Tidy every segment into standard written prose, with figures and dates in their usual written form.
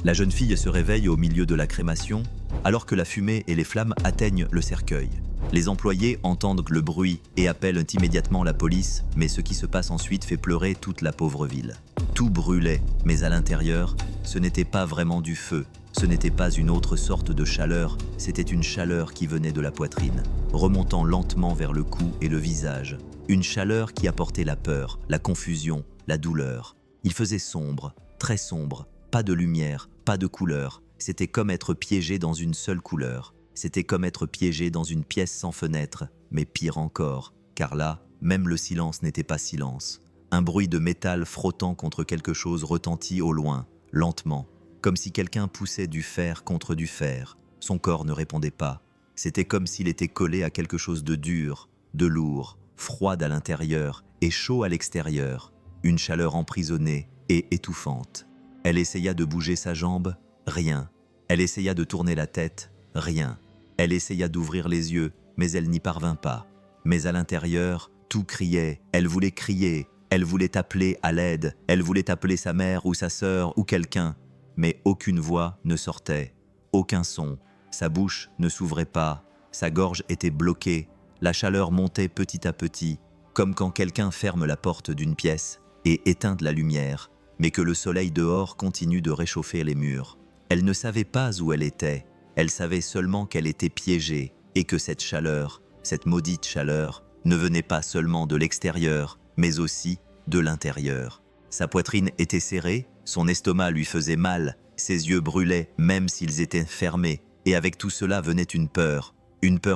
La jeune fille se réveille au milieu de la crémation, alors que la fumée et les flammes atteignent le cercueil. Les employés entendent le bruit et appellent immédiatement la police, mais ce qui se passe ensuite fait pleurer toute la pauvre ville. Tout brûlait, mais à l'intérieur, ce n'était pas vraiment du feu, ce n'était pas une autre sorte de chaleur, c'était une chaleur qui venait de la poitrine, remontant lentement vers le cou et le visage. Une chaleur qui apportait la peur, la confusion, la douleur. Il faisait sombre, très sombre. Pas de lumière, pas de couleur. C'était comme être piégé dans une seule couleur. C'était comme être piégé dans une pièce sans fenêtre, mais pire encore, car là, même le silence n'était pas silence. Un bruit de métal frottant contre quelque chose retentit au loin, lentement, comme si quelqu'un poussait du fer contre du fer. Son corps ne répondait pas. C'était comme s'il était collé à quelque chose de dur, de lourd, froid à l'intérieur et chaud à l'extérieur. Une chaleur emprisonnée et étouffante. Elle essaya de bouger sa jambe, rien. Elle essaya de tourner la tête, rien. Elle essaya d'ouvrir les yeux, mais elle n'y parvint pas. Mais à l'intérieur, tout criait, elle voulait appeler à l'aide, elle voulait appeler sa mère ou sa sœur ou quelqu'un. Mais aucune voix ne sortait, aucun son. Sa bouche ne s'ouvrait pas, sa gorge était bloquée, la chaleur montait petit à petit, comme quand quelqu'un ferme la porte d'une pièce et éteint la lumière, mais que le soleil dehors continue de réchauffer les murs. Elle ne savait pas où elle était, elle savait seulement qu'elle était piégée et que cette chaleur, cette maudite chaleur, ne venait pas seulement de l'extérieur, mais aussi de l'intérieur. Sa poitrine était serrée, son estomac lui faisait mal, ses yeux brûlaient même s'ils étaient fermés, et avec tout cela venait une peur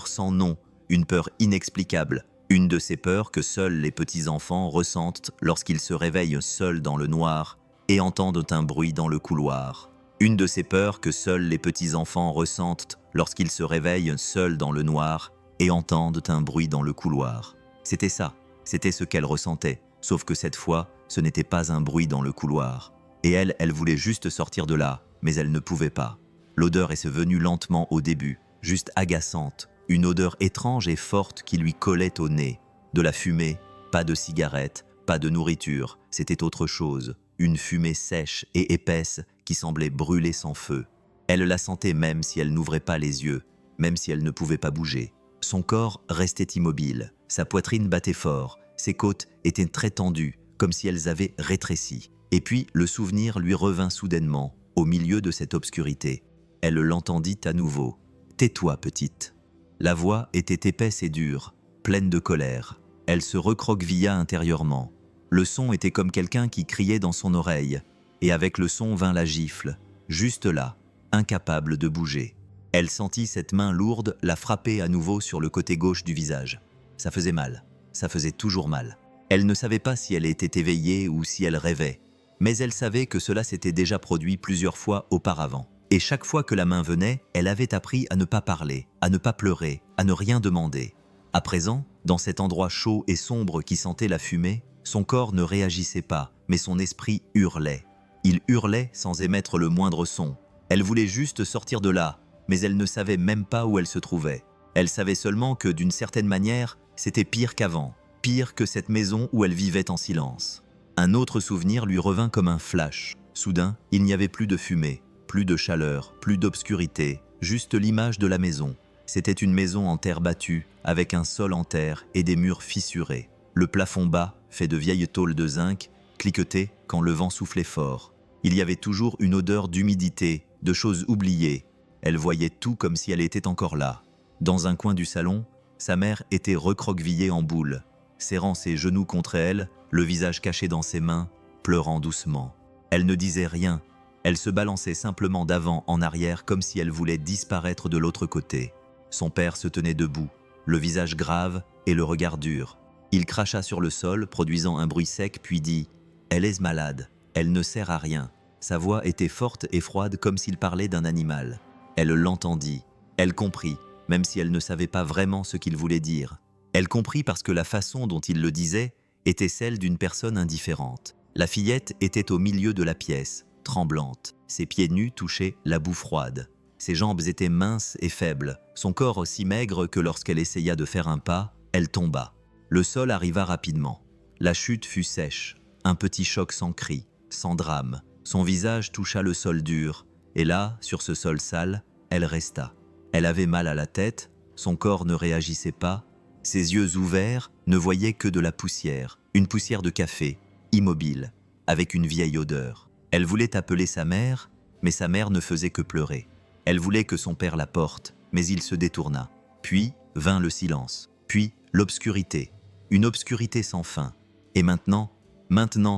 sans nom, une peur inexplicable, une de ces peurs que seuls les petits-enfants ressentent lorsqu'ils se réveillent seuls dans le noir et entendent un bruit dans le couloir. Une de ces peurs que seuls les petits-enfants ressentent lorsqu'ils se réveillent seuls dans le noir et entendent un bruit dans le couloir. C'était ça, c'était ce qu'elle ressentait, sauf que cette fois, ce n'était pas un bruit dans le couloir. Et elle voulait juste sortir de là, mais elle ne pouvait pas. L'odeur est venue lentement au début, juste agaçante, une odeur étrange et forte qui lui collait au nez. De la fumée, pas de cigarette, pas de nourriture, c'était autre chose. Une fumée sèche et épaisse qui semblait brûler sans feu. Elle la sentait même si elle n'ouvrait pas les yeux, même si elle ne pouvait pas bouger. Son corps restait immobile, sa poitrine battait fort, ses côtes étaient très tendues, comme si elles avaient rétréci. Et puis le souvenir lui revint soudainement, au milieu de cette obscurité. Elle l'entendit à nouveau. « Tais-toi, petite !» La voix était épaisse et dure, pleine de colère. Elle se recroquevilla intérieurement. Le son était comme quelqu'un qui criait dans son oreille, et avec le son vint la gifle, juste là, incapable de bouger. Elle sentit cette main lourde la frapper à nouveau sur le côté gauche du visage. Ça faisait mal, ça faisait toujours mal. Elle ne savait pas si elle était éveillée ou si elle rêvait, mais elle savait que cela s'était déjà produit plusieurs fois auparavant. Et chaque fois que la main venait, elle avait appris à ne pas parler, à ne pas pleurer, à ne rien demander. À présent, dans cet endroit chaud et sombre qui sentait la fumée, son corps ne réagissait pas, mais son esprit hurlait. Il hurlait sans émettre le moindre son. Elle voulait juste sortir de là, mais elle ne savait même pas où elle se trouvait. Elle savait seulement que, d'une certaine manière, c'était pire qu'avant, pire que cette maison où elle vivait en silence. Un autre souvenir lui revint comme un flash. Soudain, il n'y avait plus de fumée. Plus de chaleur, plus d'obscurité, juste l'image de la maison. C'était une maison en terre battue, avec un sol en terre et des murs fissurés. Le plafond bas, fait de vieilles tôles de zinc, cliquetait quand le vent soufflait fort. Il y avait toujours une odeur d'humidité, de choses oubliées. Elle voyait tout comme si elle était encore là. Dans un coin du salon, sa mère était recroquevillée en boule, serrant ses genoux contre elle, le visage caché dans ses mains, pleurant doucement. Elle ne disait rien. Elle se balançait simplement d'avant en arrière comme si elle voulait disparaître de l'autre côté. Son père se tenait debout, le visage grave et le regard dur. Il cracha sur le sol, produisant un bruit sec, puis dit « Elle est malade, elle ne sert à rien ». Sa voix était forte et froide comme s'il parlait d'un animal. Elle l'entendit, elle comprit, même si elle ne savait pas vraiment ce qu'il voulait dire. Elle comprit parce que la façon dont il le disait était celle d'une personne indifférente. La fillette était au milieu de la pièce, tremblante. Ses pieds nus touchaient la boue froide. Ses jambes étaient minces et faibles, son corps aussi maigre que lorsqu'elle essaya de faire un pas, elle tomba. Le sol arriva rapidement. La chute fut sèche, un petit choc sans cri, sans drame. Son visage toucha le sol dur, Et là, sur ce sol sale, elle resta. Elle avait mal à la tête, son corps ne réagissait pas, ses yeux ouverts ne voyaient que de la poussière, une poussière de café, immobile, avec une vieille odeur. Elle voulait appeler sa mère, mais sa mère ne faisait que pleurer. Elle voulait que son père la porte, mais il se détourna. Puis vint le silence, puis l'obscurité, une obscurité sans fin. Et maintenant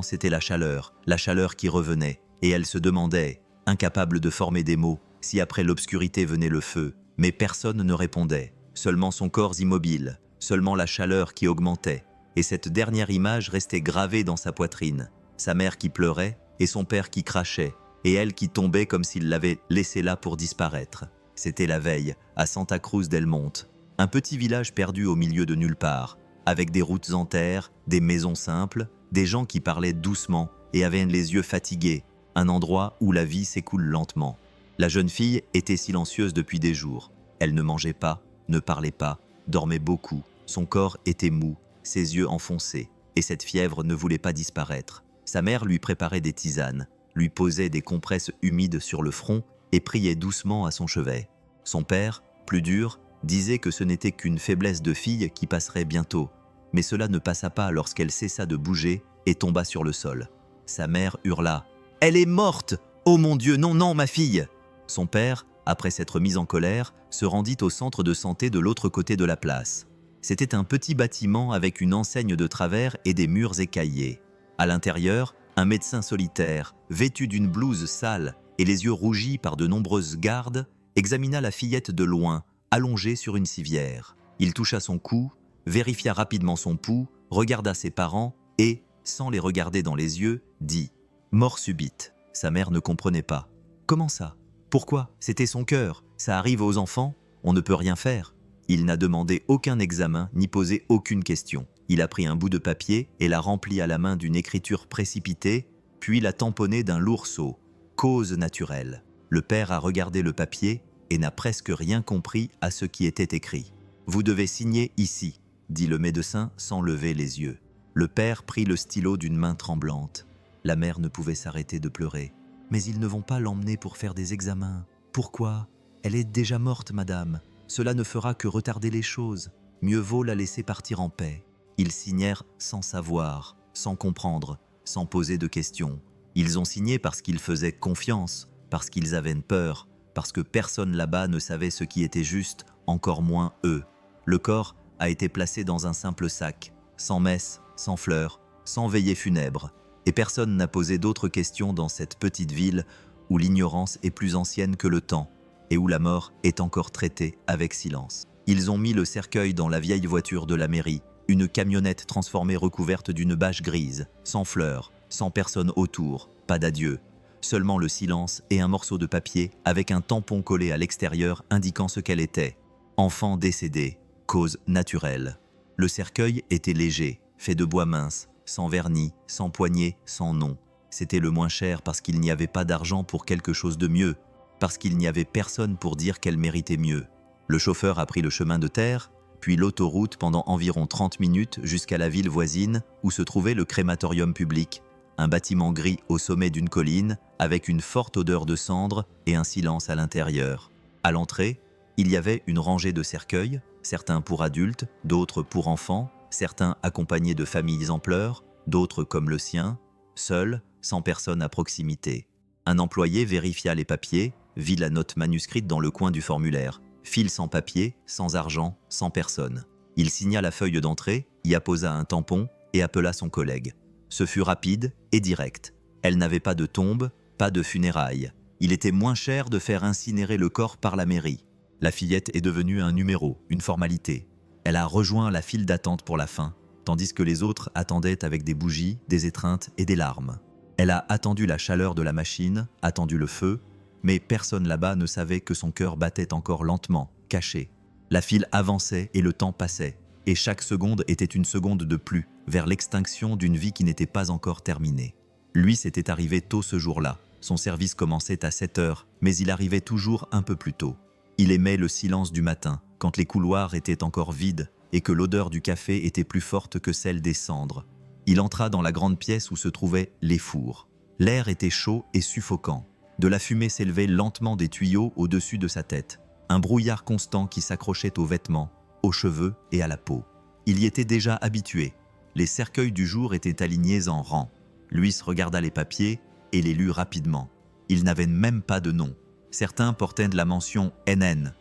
c'était la chaleur qui revenait, et elle se demandait, incapable de former des mots, si après l'obscurité venait le feu, mais personne ne répondait, seulement son corps immobile, seulement la chaleur qui augmentait, et cette dernière image restait gravée dans sa poitrine, sa mère qui pleurait, et son père qui crachait, et elle qui tombait comme s'il l'avait laissée là pour disparaître. C'était la veille, à Santa Cruz del Monte, un petit village perdu au milieu de nulle part, avec des routes en terre, des maisons simples, des gens qui parlaient doucement et avaient les yeux fatigués, un endroit où la vie s'écoule lentement. La jeune fille était silencieuse depuis des jours. Elle ne mangeait pas, ne parlait pas, dormait beaucoup, son corps était mou, ses yeux enfoncés, et cette fièvre ne voulait pas disparaître. Sa mère lui préparait des tisanes, lui posait des compresses humides sur le front et priait doucement à son chevet. Son père, plus dur, disait que ce n'était qu'une faiblesse de fille qui passerait bientôt, mais cela ne passa pas lorsqu'elle cessa de bouger et tomba sur le sol. Sa mère hurla « Elle est morte! Oh mon Dieu, non, non, ma fille !» Son père, après s'être mis en colère, se rendit au centre de santé de l'autre côté de la place. C'était un petit bâtiment avec une enseigne de travers et des murs écaillés. À l'intérieur, un médecin solitaire, vêtu d'une blouse sale et les yeux rougis par de nombreuses gardes, examina la fillette de loin, allongée sur une civière. Il toucha son cou, vérifia rapidement son pouls, regarda ses parents et, sans les regarder dans les yeux, dit « Mort subite ». Sa mère ne comprenait pas. « Comment ça ? Pourquoi ? C'était son cœur. Ça arrive aux enfants, on ne peut rien faire. » Il n'a demandé aucun examen ni posé aucune question. Il a pris un bout de papier et l'a rempli à la main d'une écriture précipitée, puis l'a tamponné d'un lourd sceau. Cause naturelle. Le père a regardé le papier et n'a presque rien compris à ce qui était écrit. « Vous devez signer ici », dit le médecin sans lever les yeux. Le père prit le stylo d'une main tremblante. La mère ne pouvait s'arrêter de pleurer. « Mais ils ne vont pas l'emmener pour faire des examens. Pourquoi ? Elle est déjà morte, madame. Cela ne fera que retarder les choses. Mieux vaut la laisser partir en paix. » Ils signèrent sans savoir, sans comprendre, sans poser de questions. Ils ont signé parce qu'ils faisaient confiance, parce qu'ils avaient peur, parce que personne là-bas ne savait ce qui était juste, encore moins eux. Le corps a été placé dans un simple sac, sans messe, sans fleurs, sans veillée funèbre. Et personne n'a posé d'autres questions dans cette petite ville où l'ignorance est plus ancienne que le temps et où la mort est encore traitée avec silence. Ils ont mis le cercueil dans la vieille voiture de la mairie, une camionnette transformée recouverte d'une bâche grise, sans fleurs, sans personne autour, pas d'adieu, seulement le silence et un morceau de papier avec un tampon collé à l'extérieur indiquant ce qu'elle était. Enfant décédé, cause naturelle. Le cercueil était léger, fait de bois mince, sans vernis, sans poignée, sans nom. C'était le moins cher parce qu'il n'y avait pas d'argent pour quelque chose de mieux, parce qu'il n'y avait personne pour dire qu'elle méritait mieux. Le chauffeur a pris le chemin de terre, puis l'autoroute pendant environ 30 minutes jusqu'à la ville voisine où se trouvait le crématorium public, un bâtiment gris au sommet d'une colline avec une forte odeur de cendres et un silence à l'intérieur. À l'entrée, il y avait une rangée de cercueils, certains pour adultes, d'autres pour enfants, certains accompagnés de familles en pleurs, d'autres comme le sien, seuls, sans personne à proximité. Un employé vérifia les papiers, vit la note manuscrite dans le coin du formulaire. File sans papier, sans argent, sans personne. Il signa la feuille d'entrée, y apposa un tampon et appela son collègue. Ce fut rapide et direct. Elle n'avait pas de tombe, pas de funérailles. Il était moins cher de faire incinérer le corps par la mairie. La fillette est devenue un numéro, une formalité. Elle a rejoint la file d'attente pour la fin, tandis que les autres attendaient avec des bougies, des étreintes et des larmes. Elle a attendu la chaleur de la machine, attendu le feu, mais personne là-bas ne savait que son cœur battait encore lentement, caché. La file avançait et le temps passait, et chaque seconde était une seconde de plus, vers l'extinction d'une vie qui n'était pas encore terminée. Lui, c'était arrivé tôt ce jour-là. Son service commençait à 7 heures, mais il arrivait toujours un peu plus tôt. Il aimait le silence du matin, quand les couloirs étaient encore vides et que l'odeur du café était plus forte que celle des cendres. Il entra dans la grande pièce où se trouvaient les fours. L'air était chaud et suffocant. De la fumée s'élevait lentement des tuyaux au-dessus de sa tête, un brouillard constant qui s'accrochait aux vêtements, aux cheveux et à la peau. Il y était déjà habitué. Les cercueils du jour étaient alignés en rang. Luis regarda les papiers et les lut rapidement. Ils n'avaient même pas de nom. Certains portaient de la mention NN,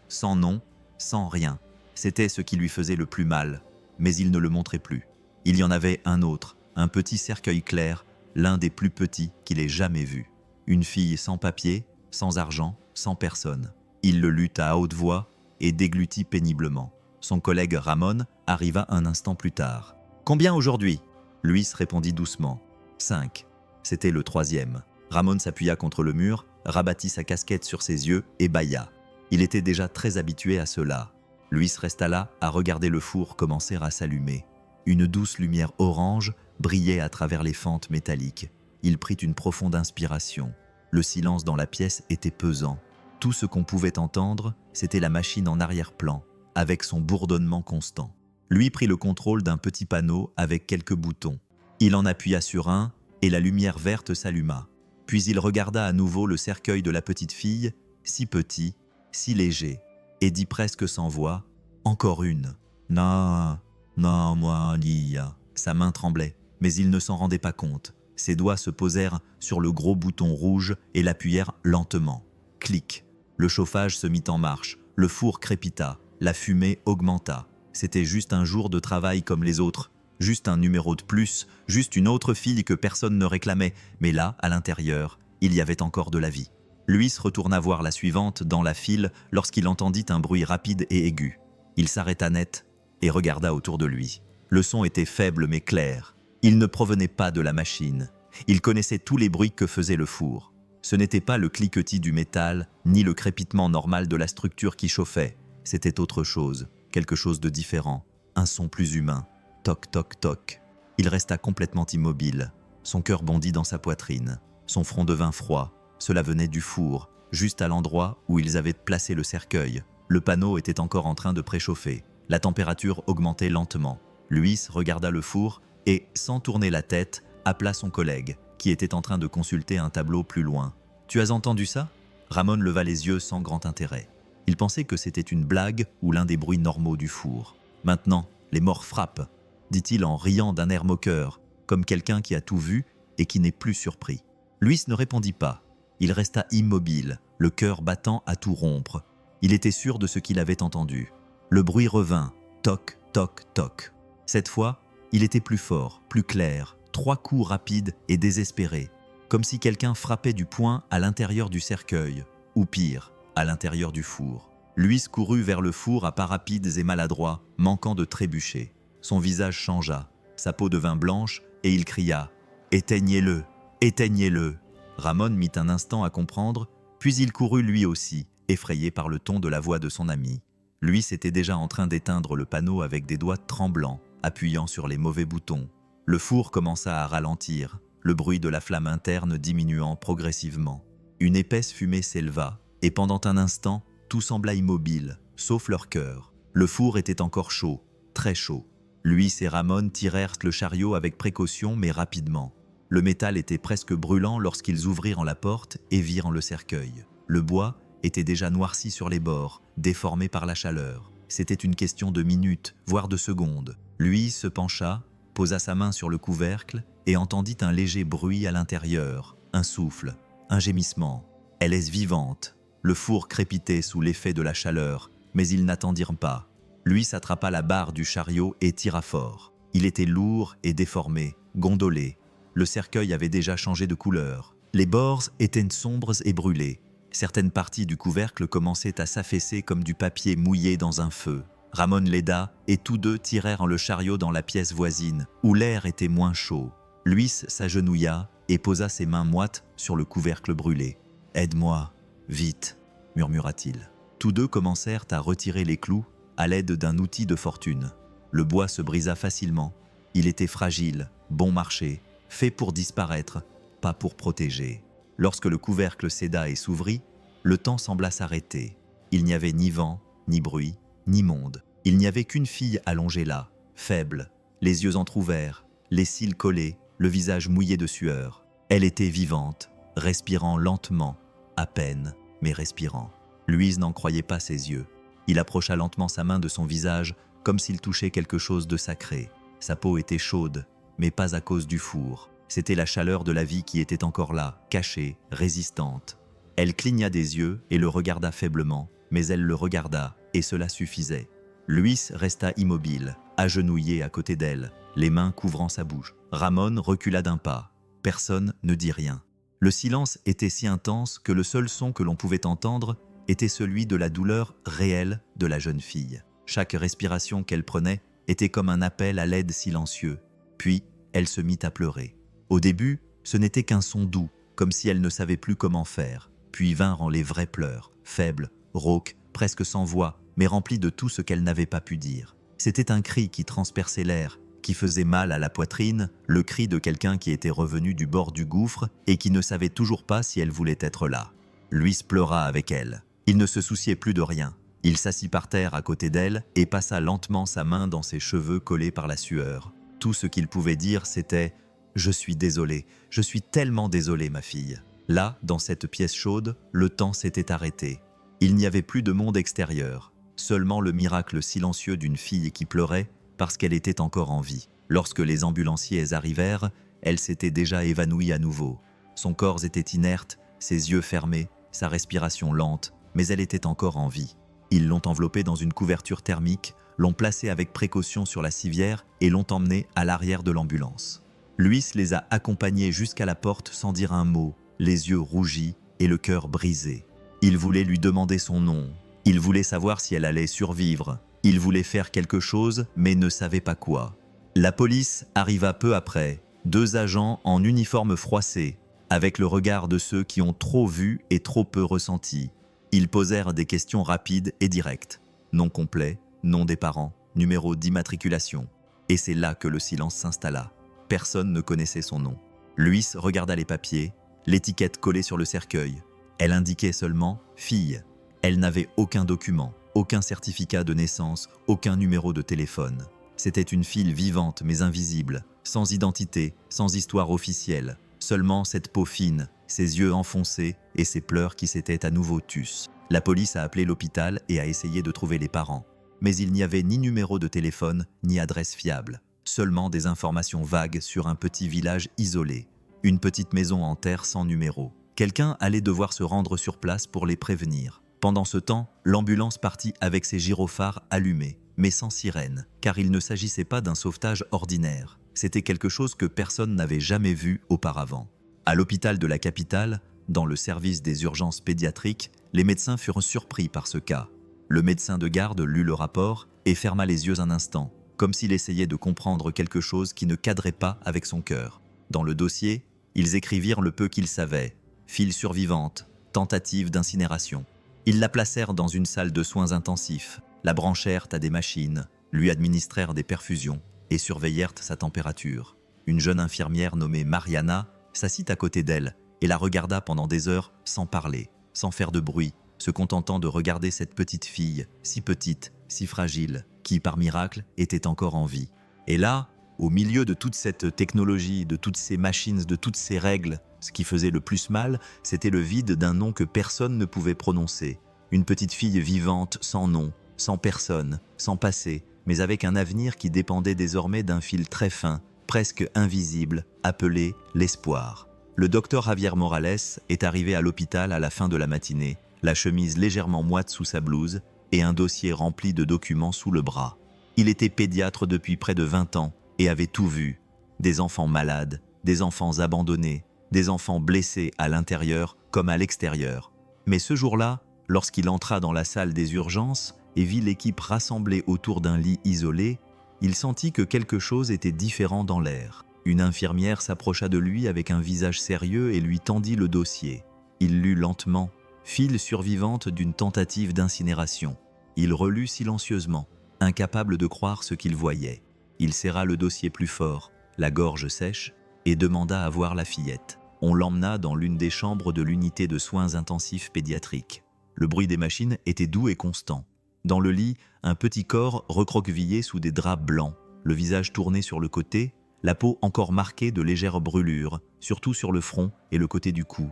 sans nom, sans rien. C'était ce qui lui faisait le plus mal, mais il ne le montrait plus. Il y en avait un autre, un petit cercueil clair, l'un des plus petits qu'il ait jamais vu. Une fille sans papier, sans argent, sans personne. Il le lut à haute voix et déglutit péniblement. Son collègue Ramon arriva un instant plus tard. « Combien aujourd'hui » Luis répondit doucement. « 5. » C'était le troisième. Ramon s'appuya contre le mur, rabattit sa casquette sur ses yeux et bâilla. Il était déjà très habitué à cela. Luis resta là à regarder le four commencer à s'allumer. Une douce lumière orange brillait à travers les fentes métalliques. Il prit une profonde inspiration. Le silence dans la pièce était pesant. Tout ce qu'on pouvait entendre, c'était la machine en arrière-plan, avec son bourdonnement constant. Lui prit le contrôle d'un petit panneau avec quelques boutons. Il en appuya sur un et la lumière verte s'alluma. Puis il regarda à nouveau le cercueil de la petite fille, si petit, si léger, et dit presque sans voix, « Encore une. Non, non, moi, Lia. » Sa main tremblait, mais il ne s'en rendait pas compte. Ses doigts se posèrent sur le gros bouton rouge et l'appuyèrent lentement. Clic. Le chauffage se mit en marche, le four crépita, la fumée augmenta. C'était juste un jour de travail comme les autres, juste un numéro de plus, juste une autre fille que personne ne réclamait, mais là, à l'intérieur, il y avait encore de la vie. Luis retourna voir la suivante dans la file lorsqu'il entendit un bruit rapide et aigu. Il s'arrêta net et regarda autour de lui. Le son était faible mais clair. Il ne provenait pas de la machine. Il connaissait tous les bruits que faisait le four. Ce n'était pas le cliquetis du métal, ni le crépitement normal de la structure qui chauffait. C'était autre chose, quelque chose de différent, un son plus humain. Toc, toc, toc. Il resta complètement immobile. Son cœur bondit dans sa poitrine. Son front devint froid. Cela venait du four, juste à l'endroit où ils avaient placé le cercueil. Le panneau était encore en train de préchauffer. La température augmentait lentement. Luis regarda le four et, sans tourner la tête, appela son collègue, qui était en train de consulter un tableau plus loin. « Tu as entendu ça » Ramon leva les yeux sans grand intérêt. Il pensait que c'était une blague ou l'un des bruits normaux du four. « Maintenant, les morts frappent », dit-il en riant d'un air moqueur, comme quelqu'un qui a tout vu et qui n'est plus surpris. Luis ne répondit pas. Il resta immobile, le cœur battant à tout rompre. Il était sûr de ce qu'il avait entendu. Le bruit revint, toc, toc, toc. Cette fois, il était plus fort, plus clair, 3 coups rapides et désespérés, comme si quelqu'un frappait du poing à l'intérieur du cercueil, ou pire, à l'intérieur du four. Luis courut vers le four à pas rapides et maladroits, manquant de trébucher. Son visage changea, sa peau devint blanche et il cria « Éteignez-le, éteignez-le !» Ramon mit un instant à comprendre, puis il courut lui aussi, effrayé par le ton de la voix de son ami. Luis était déjà en train d'éteindre le panneau avec des doigts tremblants, appuyant sur les mauvais boutons. Le four commença à ralentir, le bruit de la flamme interne diminuant progressivement. Une épaisse fumée s'éleva, et pendant un instant, tout sembla immobile, sauf leur cœur. Le four était encore chaud, très chaud. Luis et Ramon tirèrent le chariot avec précaution mais rapidement. Le métal était presque brûlant lorsqu'ils ouvrirent la porte et virent le cercueil. Le bois était déjà noirci sur les bords, déformé par la chaleur. C'était une question de minutes, voire de secondes. Luis se pencha, posa sa main sur le couvercle et entendit un léger bruit à l'intérieur, un souffle, un gémissement. « Elle est vivante !» Le four crépitait sous l'effet de la chaleur, mais ils n'attendirent pas. Luis attrapa la barre du chariot et tira fort. Il était lourd et déformé, gondolé. Le cercueil avait déjà changé de couleur. Les bords étaient sombres et brûlés. Certaines parties du couvercle commençaient à s'affaisser comme du papier mouillé dans un feu. Ramon l'aida et tous deux tirèrent le chariot dans la pièce voisine, où l'air était moins chaud. Luis s'agenouilla et posa ses mains moites sur le couvercle brûlé. « Aide-moi, vite !» murmura-t-il. Tous deux commencèrent à retirer les clous à l'aide d'un outil de fortune. Le bois se brisa facilement. Il était fragile, bon marché, fait pour disparaître, pas pour protéger. Lorsque le couvercle céda et s'ouvrit, le temps sembla s'arrêter. Il n'y avait ni vent, ni bruit, ni monde. Il n'y avait qu'une fille allongée là, faible, les yeux entr'ouverts, les cils collés, le visage mouillé de sueur. Elle était vivante, respirant lentement, à peine, mais respirant. Louise n'en croyait pas ses yeux. Il approcha lentement sa main de son visage, comme s'il touchait quelque chose de sacré. Sa peau était chaude, mais pas à cause du four. C'était la chaleur de la vie qui était encore là, cachée, résistante. Elle cligna des yeux et le regarda faiblement, mais elle le regarda, et cela suffisait. Luis resta immobile, agenouillé à côté d'elle, les mains couvrant sa bouche. Ramon recula d'un pas. Personne ne dit rien. Le silence était si intense que le seul son que l'on pouvait entendre était celui de la douleur réelle de la jeune fille. Chaque respiration qu'elle prenait était comme un appel à l'aide silencieux. Puis, elle se mit à pleurer. Au début, ce n'était qu'un son doux, comme si elle ne savait plus comment faire. Puis vinrent les vrais pleurs, faibles, rauques, presque sans voix, mais remplis de tout ce qu'elle n'avait pas pu dire. C'était un cri qui transperçait l'air, qui faisait mal à la poitrine, le cri de quelqu'un qui était revenu du bord du gouffre et qui ne savait toujours pas si elle voulait être là. Luis pleura avec elle. Il ne se souciait plus de rien. Il s'assit par terre à côté d'elle et passa lentement sa main dans ses cheveux collés par la sueur. Tout ce qu'il pouvait dire, c'était « Je suis désolé, je suis tellement désolé, ma fille ». Là, dans cette pièce chaude, le temps s'était arrêté. Il n'y avait plus de monde extérieur, seulement le miracle silencieux d'une fille qui pleurait parce qu'elle était encore en vie. Lorsque les ambulanciers arrivèrent, elle s'était déjà évanouie à nouveau. Son corps était inerte, ses yeux fermés, sa respiration lente, mais elle était encore en vie. Ils l'ont enveloppée dans une couverture thermique, l'ont placée avec précaution sur la civière et l'ont emmenée à l'arrière de l'ambulance. Luis les a accompagnés jusqu'à la porte sans dire un mot, les yeux rougis et le cœur brisé. Il voulait lui demander son nom, il voulait savoir si elle allait survivre, il voulait faire quelque chose mais ne savait pas quoi. La police arriva peu après, 2 agents en uniforme froissé, avec le regard de ceux qui ont trop vu et trop peu ressenti. Ils posèrent des questions rapides et directes. Nom complet, nom des parents, numéro d'immatriculation. Et c'est là que le silence s'installa. Personne ne connaissait son nom. Luis regarda les papiers, l'étiquette collée sur le cercueil. Elle indiquait seulement « fille ». Elle n'avait aucun document, aucun certificat de naissance, aucun numéro de téléphone. C'était une fille vivante mais invisible, sans identité, sans histoire officielle. Seulement cette peau fine, ses yeux enfoncés et ses pleurs qui s'étaient à nouveau tus. La police a appelé l'hôpital et a essayé de trouver les parents. Mais il n'y avait ni numéro de téléphone, ni adresse fiable. Seulement des informations vagues sur un petit village isolé. Une petite maison en terre sans numéro. Quelqu'un allait devoir se rendre sur place pour les prévenir. Pendant ce temps, l'ambulance partit avec ses gyrophares allumés, mais sans sirène, car il ne s'agissait pas d'un sauvetage ordinaire. C'était quelque chose que personne n'avait jamais vu auparavant. À l'hôpital de la capitale, dans le service des urgences pédiatriques, les médecins furent surpris par ce cas. Le médecin de garde lut le rapport et ferma les yeux un instant, comme s'il essayait de comprendre quelque chose qui ne cadrait pas avec son cœur. Dans le dossier, ils écrivirent le peu qu'ils savaient. File survivante, tentative d'incinération. Ils la placèrent dans une salle de soins intensifs, la branchèrent à des machines, lui administrèrent des perfusions et surveillèrent sa température. Une jeune infirmière nommée Mariana s'assit à côté d'elle et la regarda pendant des heures sans parler, sans faire de bruit, se contentant de regarder cette petite fille, si petite, si fragile, qui par miracle était encore en vie. Et là, au milieu de toute cette technologie, de toutes ces machines, de toutes ces règles, ce qui faisait le plus mal, c'était le vide d'un nom que personne ne pouvait prononcer. Une petite fille vivante, sans nom, sans personne, sans passé, mais avec un avenir qui dépendait désormais d'un fil très fin, presque invisible, appelé l'espoir. Le docteur Javier Morales est arrivé à l'hôpital à la fin de la matinée, la chemise légèrement moite sous sa blouse et un dossier rempli de documents sous le bras. Il était pédiatre depuis près de 20 ans et avait tout vu. Des enfants malades, des enfants abandonnés, des enfants blessés à l'intérieur comme à l'extérieur. Mais ce jour-là, lorsqu'il entra dans la salle des urgences et vit l'équipe rassemblée autour d'un lit isolé, il sentit que quelque chose était différent dans l'air. Une infirmière s'approcha de lui avec un visage sérieux et lui tendit le dossier. Il lut lentement, file survivante d'une tentative d'incinération. Il relut silencieusement, incapable de croire ce qu'il voyait. Il serra le dossier plus fort, la gorge sèche, et demanda à voir la fillette. On l'emmena dans l'une des chambres de l'unité de soins intensifs pédiatriques. Le bruit des machines était doux et constant. Dans le lit, un petit corps recroquevillé sous des draps blancs, le visage tourné sur le côté, la peau encore marquée de légères brûlures, surtout sur le front et le côté du cou.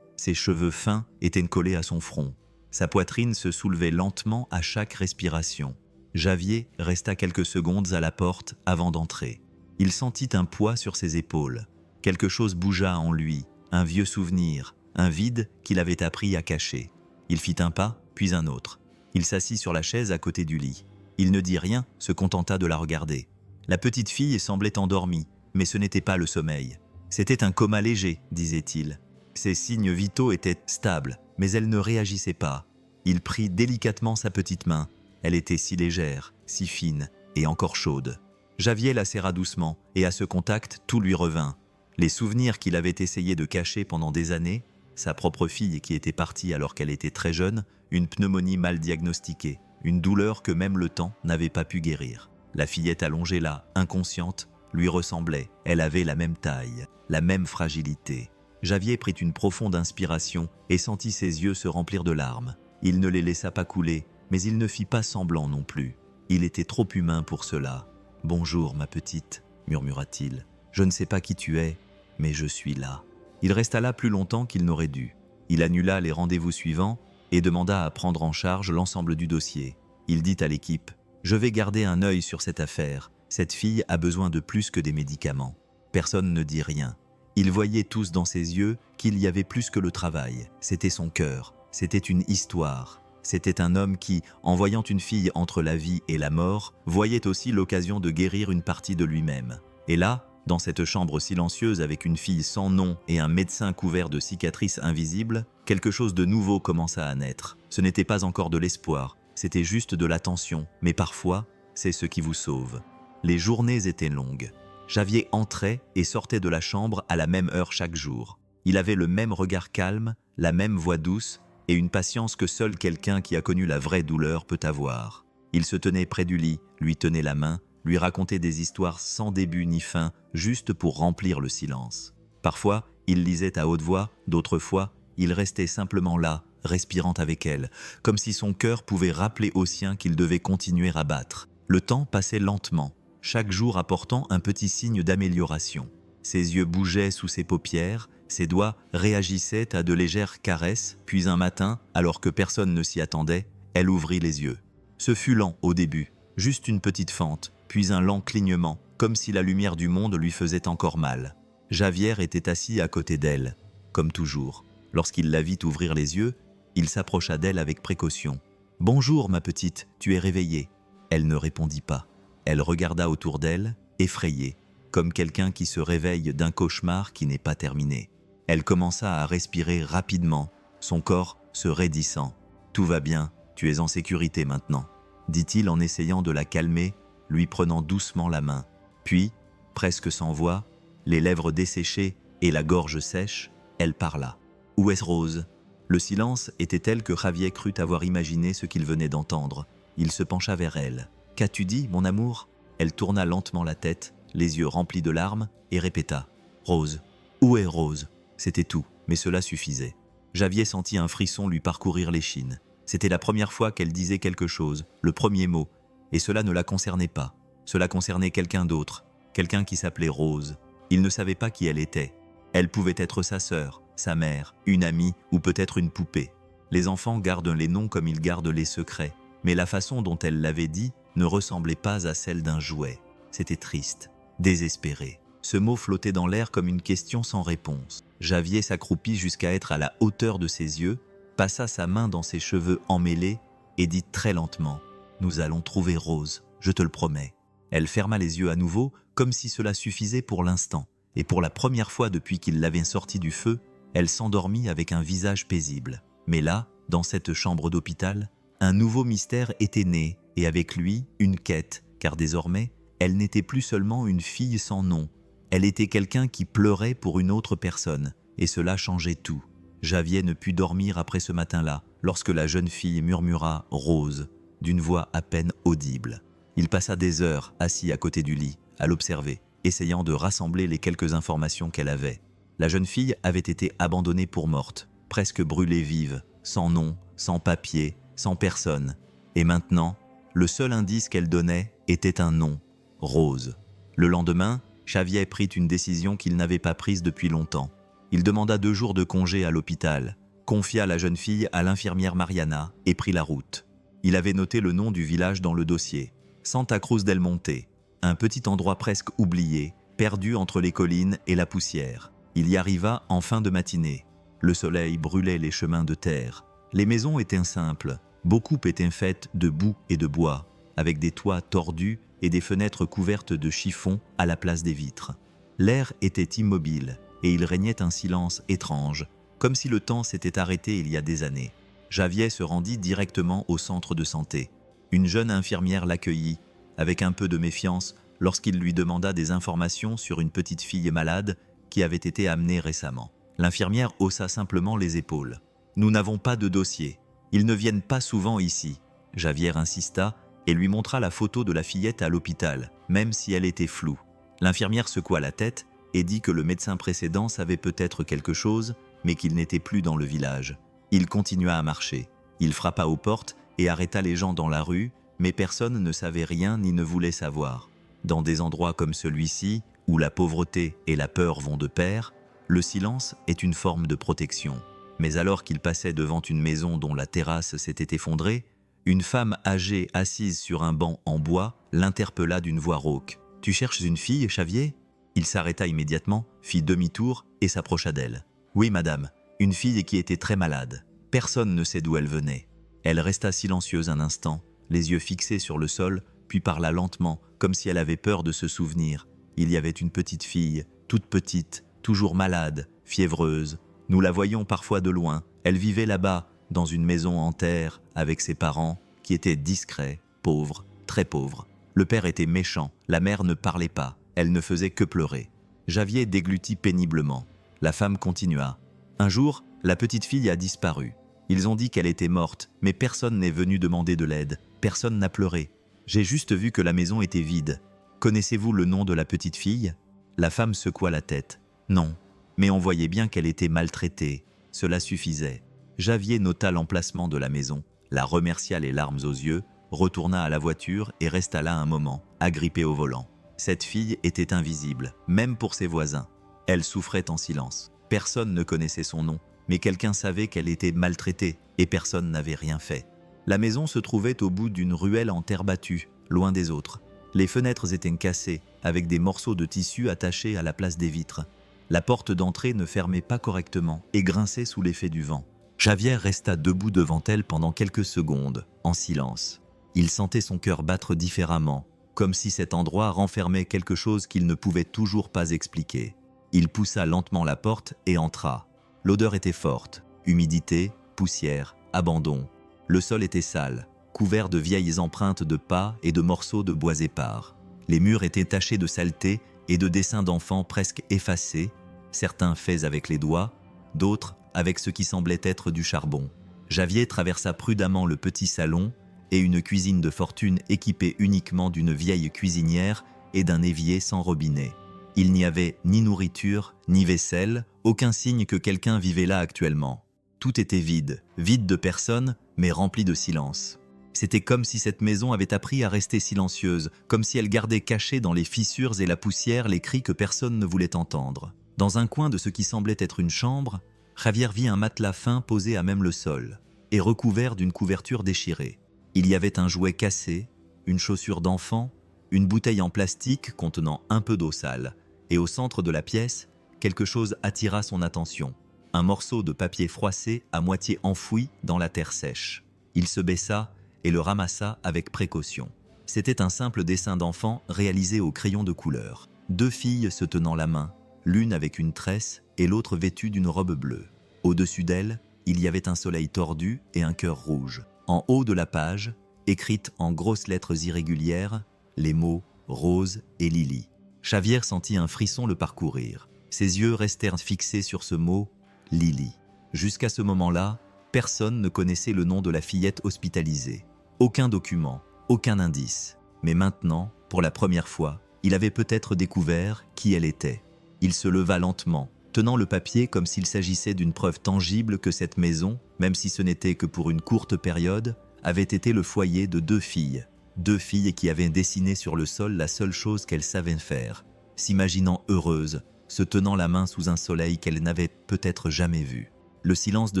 Ses cheveux fins étaient collés à son front. Sa poitrine se soulevait lentement à chaque respiration. Javier resta quelques secondes à la porte avant d'entrer. Il sentit un poids sur ses épaules. Quelque chose bougea en lui, un vieux souvenir, un vide qu'il avait appris à cacher. Il fit un pas, puis un autre. Il s'assit sur la chaise à côté du lit. Il ne dit rien, se contenta de la regarder. La petite fille semblait endormie, mais ce n'était pas le sommeil. C'était un coma léger, disait-il. Ses signes vitaux étaient stables, mais elle ne réagissait pas. Il prit délicatement sa petite main. Elle était si légère, si fine et encore chaude. Javier la serra doucement, et à ce contact, tout lui revint. Les souvenirs qu'il avait essayé de cacher pendant des années, sa propre fille qui était partie alors qu'elle était très jeune, une pneumonie mal diagnostiquée, une douleur que même le temps n'avait pas pu guérir. La fillette allongée là, inconsciente, lui ressemblait. Elle avait la même taille, la même fragilité. Javier prit une profonde inspiration et sentit ses yeux se remplir de larmes. Il ne les laissa pas couler, mais il ne fit pas semblant non plus. Il était trop humain pour cela. « Bonjour, ma petite », murmura-t-il. « Je ne sais pas qui tu es, mais je suis là. » Il resta là plus longtemps qu'il n'aurait dû. Il annula les rendez-vous suivants et demanda à prendre en charge l'ensemble du dossier. Il dit à l'équipe « Je vais garder un œil sur cette affaire. Cette fille a besoin de plus que des médicaments. » Personne ne dit rien. Ils voyaient tous dans ses yeux qu'il y avait plus que le travail. C'était son cœur, c'était une histoire. C'était un homme qui, en voyant une fille entre la vie et la mort, voyait aussi l'occasion de guérir une partie de lui-même. Et là, dans cette chambre silencieuse avec une fille sans nom et un médecin couvert de cicatrices invisibles, quelque chose de nouveau commença à naître. Ce n'était pas encore de l'espoir, c'était juste de l'attention, mais parfois, c'est ce qui vous sauve. Les journées étaient longues. Javier entrait et sortait de la chambre à la même heure chaque jour. Il avait le même regard calme, la même voix douce et une patience que seul quelqu'un qui a connu la vraie douleur peut avoir. Il se tenait près du lit, lui tenait la main, lui racontait des histoires sans début ni fin, juste pour remplir le silence. Parfois, il lisait à haute voix, d'autres fois, il restait simplement là, respirant avec elle, comme si son cœur pouvait rappeler au sien qu'il devait continuer à battre. Le temps passait lentement, chaque jour apportant un petit signe d'amélioration. Ses yeux bougeaient sous ses paupières, ses doigts réagissaient à de légères caresses, puis un matin, alors que personne ne s'y attendait, elle ouvrit les yeux. Ce fut lent au début, juste une petite fente, puis un lent clignement, comme si la lumière du monde lui faisait encore mal. Javier était assis à côté d'elle, comme toujours. Lorsqu'il la vit ouvrir les yeux, il s'approcha d'elle avec précaution. « Bonjour, ma petite, tu es réveillée ?» Elle ne répondit pas. Elle regarda autour d'elle, effrayée, comme quelqu'un qui se réveille d'un cauchemar qui n'est pas terminé. Elle commença à respirer rapidement, son corps se raidissant. « Tout va bien, tu es en sécurité maintenant », dit-il en essayant de la calmer, lui prenant doucement la main. Puis, presque sans voix, les lèvres desséchées et la gorge sèche, elle parla. « Où est Rose ?» Le silence était tel que Javier crut avoir imaginé ce qu'il venait d'entendre. Il se pencha vers elle. « Qu'as-tu dit, mon amour ?» Elle tourna lentement la tête, les yeux remplis de larmes, et répéta « Rose. Où est Rose ?» C'était tout, mais cela suffisait. Javier sentit un frisson lui parcourir l'échine. C'était la première fois qu'elle disait quelque chose, le premier mot, et cela ne la concernait pas. Cela concernait quelqu'un d'autre, quelqu'un qui s'appelait Rose. Il ne savait pas qui elle était. Elle pouvait être sa sœur, sa mère, une amie ou peut-être une poupée. Les enfants gardent les noms comme ils gardent les secrets, mais la façon dont elle l'avait dit ne ressemblait pas à celle d'un jouet. C'était triste, désespéré. Ce mot flottait dans l'air comme une question sans réponse. Javier s'accroupit jusqu'à être à la hauteur de ses yeux, passa sa main dans ses cheveux emmêlés et dit très lentement « Nous allons trouver Rose, je te le promets. » Elle ferma les yeux à nouveau, comme si cela suffisait pour l'instant, et pour la première fois depuis qu'il l'avait sortie du feu, elle s'endormit avec un visage paisible. Mais là, dans cette chambre d'hôpital, un nouveau mystère était né, et avec lui, une quête, car désormais, elle n'était plus seulement une fille sans nom, elle était quelqu'un qui pleurait pour une autre personne, et cela changeait tout. Javier ne put dormir après ce matin-là, lorsque la jeune fille murmura « Rose » d'une voix à peine audible. Il passa des heures assis à côté du lit, à l'observer, essayant de rassembler les quelques informations qu'elle avait. La jeune fille avait été abandonnée pour morte, presque brûlée vive, sans nom, sans papier, sans personne. Et maintenant, le seul indice qu'elle donnait était un nom, Rose. Le lendemain, Javier prit une décision qu'il n'avait pas prise depuis longtemps. Il demanda 2 jours de congé à l'hôpital, confia la jeune fille à l'infirmière Mariana et prit la route. Il avait noté le nom du village dans le dossier, Santa Cruz del Monte, un petit endroit presque oublié, perdu entre les collines et la poussière. Il y arriva en fin de matinée. Le soleil brûlait les chemins de terre. Les maisons étaient simples, beaucoup étaient faites de boue et de bois, avec des toits tordus et des fenêtres couvertes de chiffons à la place des vitres. L'air était immobile et il régnait un silence étrange, comme si le temps s'était arrêté il y a des années. Javier se rendit directement au centre de santé. Une jeune infirmière l'accueillit, avec un peu de méfiance, lorsqu'il lui demanda des informations sur une petite fille malade qui avait été amenée récemment. L'infirmière haussa simplement les épaules. « Nous n'avons pas de dossier. Ils ne viennent pas souvent ici. » Javier insista et lui montra la photo de la fillette à l'hôpital, même si elle était floue. L'infirmière secoua la tête et dit que le médecin précédent savait peut-être quelque chose, mais qu'il n'était plus dans le village. Il continua à marcher. Il frappa aux portes et arrêta les gens dans la rue, mais personne ne savait rien ni ne voulait savoir. Dans des endroits comme celui-ci, où la pauvreté et la peur vont de pair, le silence est une forme de protection. Mais alors qu'il passait devant une maison dont la terrasse s'était effondrée, une femme âgée assise sur un banc en bois l'interpella d'une voix rauque. « Tu cherches une fille, Xavier ?» Il s'arrêta immédiatement, fit demi-tour et s'approcha d'elle. « Oui, madame, une fille qui était très malade. Personne ne sait d'où elle venait. » Elle resta silencieuse un instant, les yeux fixés sur le sol, puis parla lentement, comme si elle avait peur de se souvenir. Il y avait une petite fille, toute petite, toujours malade, fiévreuse. Nous la voyions parfois de loin. Elle vivait là-bas, dans une maison en terre, avec ses parents, qui étaient discrets, pauvres, très pauvres. Le père était méchant, la mère ne parlait pas, elle ne faisait que pleurer. Javier déglutit péniblement. La femme continua. Un jour, la petite fille a disparu. Ils ont dit qu'elle était morte, mais personne n'est venu demander de l'aide. Personne n'a pleuré. J'ai juste vu que la maison était vide. Connaissez-vous le nom de la petite fille ? La femme secoua la tête. Non, mais on voyait bien qu'elle était maltraitée. Cela suffisait. Javier nota l'emplacement de la maison, la remercia les larmes aux yeux, retourna à la voiture et resta là un moment, agrippé au volant. Cette fille était invisible, même pour ses voisins. Elle souffrait en silence. Personne ne connaissait son nom, mais quelqu'un savait qu'elle était maltraitée et personne n'avait rien fait. La maison se trouvait au bout d'une ruelle en terre battue, loin des autres. Les fenêtres étaient cassées, avec des morceaux de tissu attachés à la place des vitres. La porte d'entrée ne fermait pas correctement et grinçait sous l'effet du vent. Javier resta debout devant elle pendant quelques secondes, en silence. Il sentait son cœur battre différemment, comme si cet endroit renfermait quelque chose qu'il ne pouvait toujours pas expliquer. Il poussa lentement la porte et entra. L'odeur était forte, humidité, poussière, abandon. Le sol était sale, couvert de vieilles empreintes de pas et de morceaux de bois épars. Les murs étaient tachés de saleté et de dessins d'enfants presque effacés, certains faits avec les doigts, d'autres avec ce qui semblait être du charbon. Javier traversa prudemment le petit salon et une cuisine de fortune équipée uniquement d'une vieille cuisinière et d'un évier sans robinet. Il n'y avait ni nourriture, ni vaisselle, aucun signe que quelqu'un vivait là actuellement. Tout était vide, vide de personne, mais rempli de silence. C'était comme si cette maison avait appris à rester silencieuse, comme si elle gardait cachés dans les fissures et la poussière les cris que personne ne voulait entendre. Dans un coin de ce qui semblait être une chambre, Javier vit un matelas fin posé à même le sol et recouvert d'une couverture déchirée. Il y avait un jouet cassé, une chaussure d'enfant, une bouteille en plastique contenant un peu d'eau sale, et au centre de la pièce, quelque chose attira son attention. Un morceau de papier froissé à moitié enfoui dans la terre sèche. Il se baissa et le ramassa avec précaution. C'était un simple dessin d'enfant réalisé au crayon de couleur. 2 filles se tenant la main, l'une avec une tresse et l'autre vêtue d'une robe bleue. Au-dessus d'elle, il y avait un soleil tordu et un cœur rouge. En haut de la page, écrites en grosses lettres irrégulières, les mots « Rose » et « Lily ». Javier sentit un frisson le parcourir. Ses yeux restèrent fixés sur ce mot « Lily ». Jusqu'à ce moment-là, personne ne connaissait le nom de la fillette hospitalisée. Aucun document, aucun indice. Mais maintenant, pour la première fois, il avait peut-être découvert qui elle était. Il se leva lentement, tenant le papier comme s'il s'agissait d'une preuve tangible que cette maison, même si ce n'était que pour une courte période, avait été le foyer de 2 filles. 2 filles qui avaient dessiné sur le sol la seule chose qu'elles savaient faire, s'imaginant heureuses, se tenant la main sous un soleil qu'elle n'avait peut-être jamais vu. Le silence de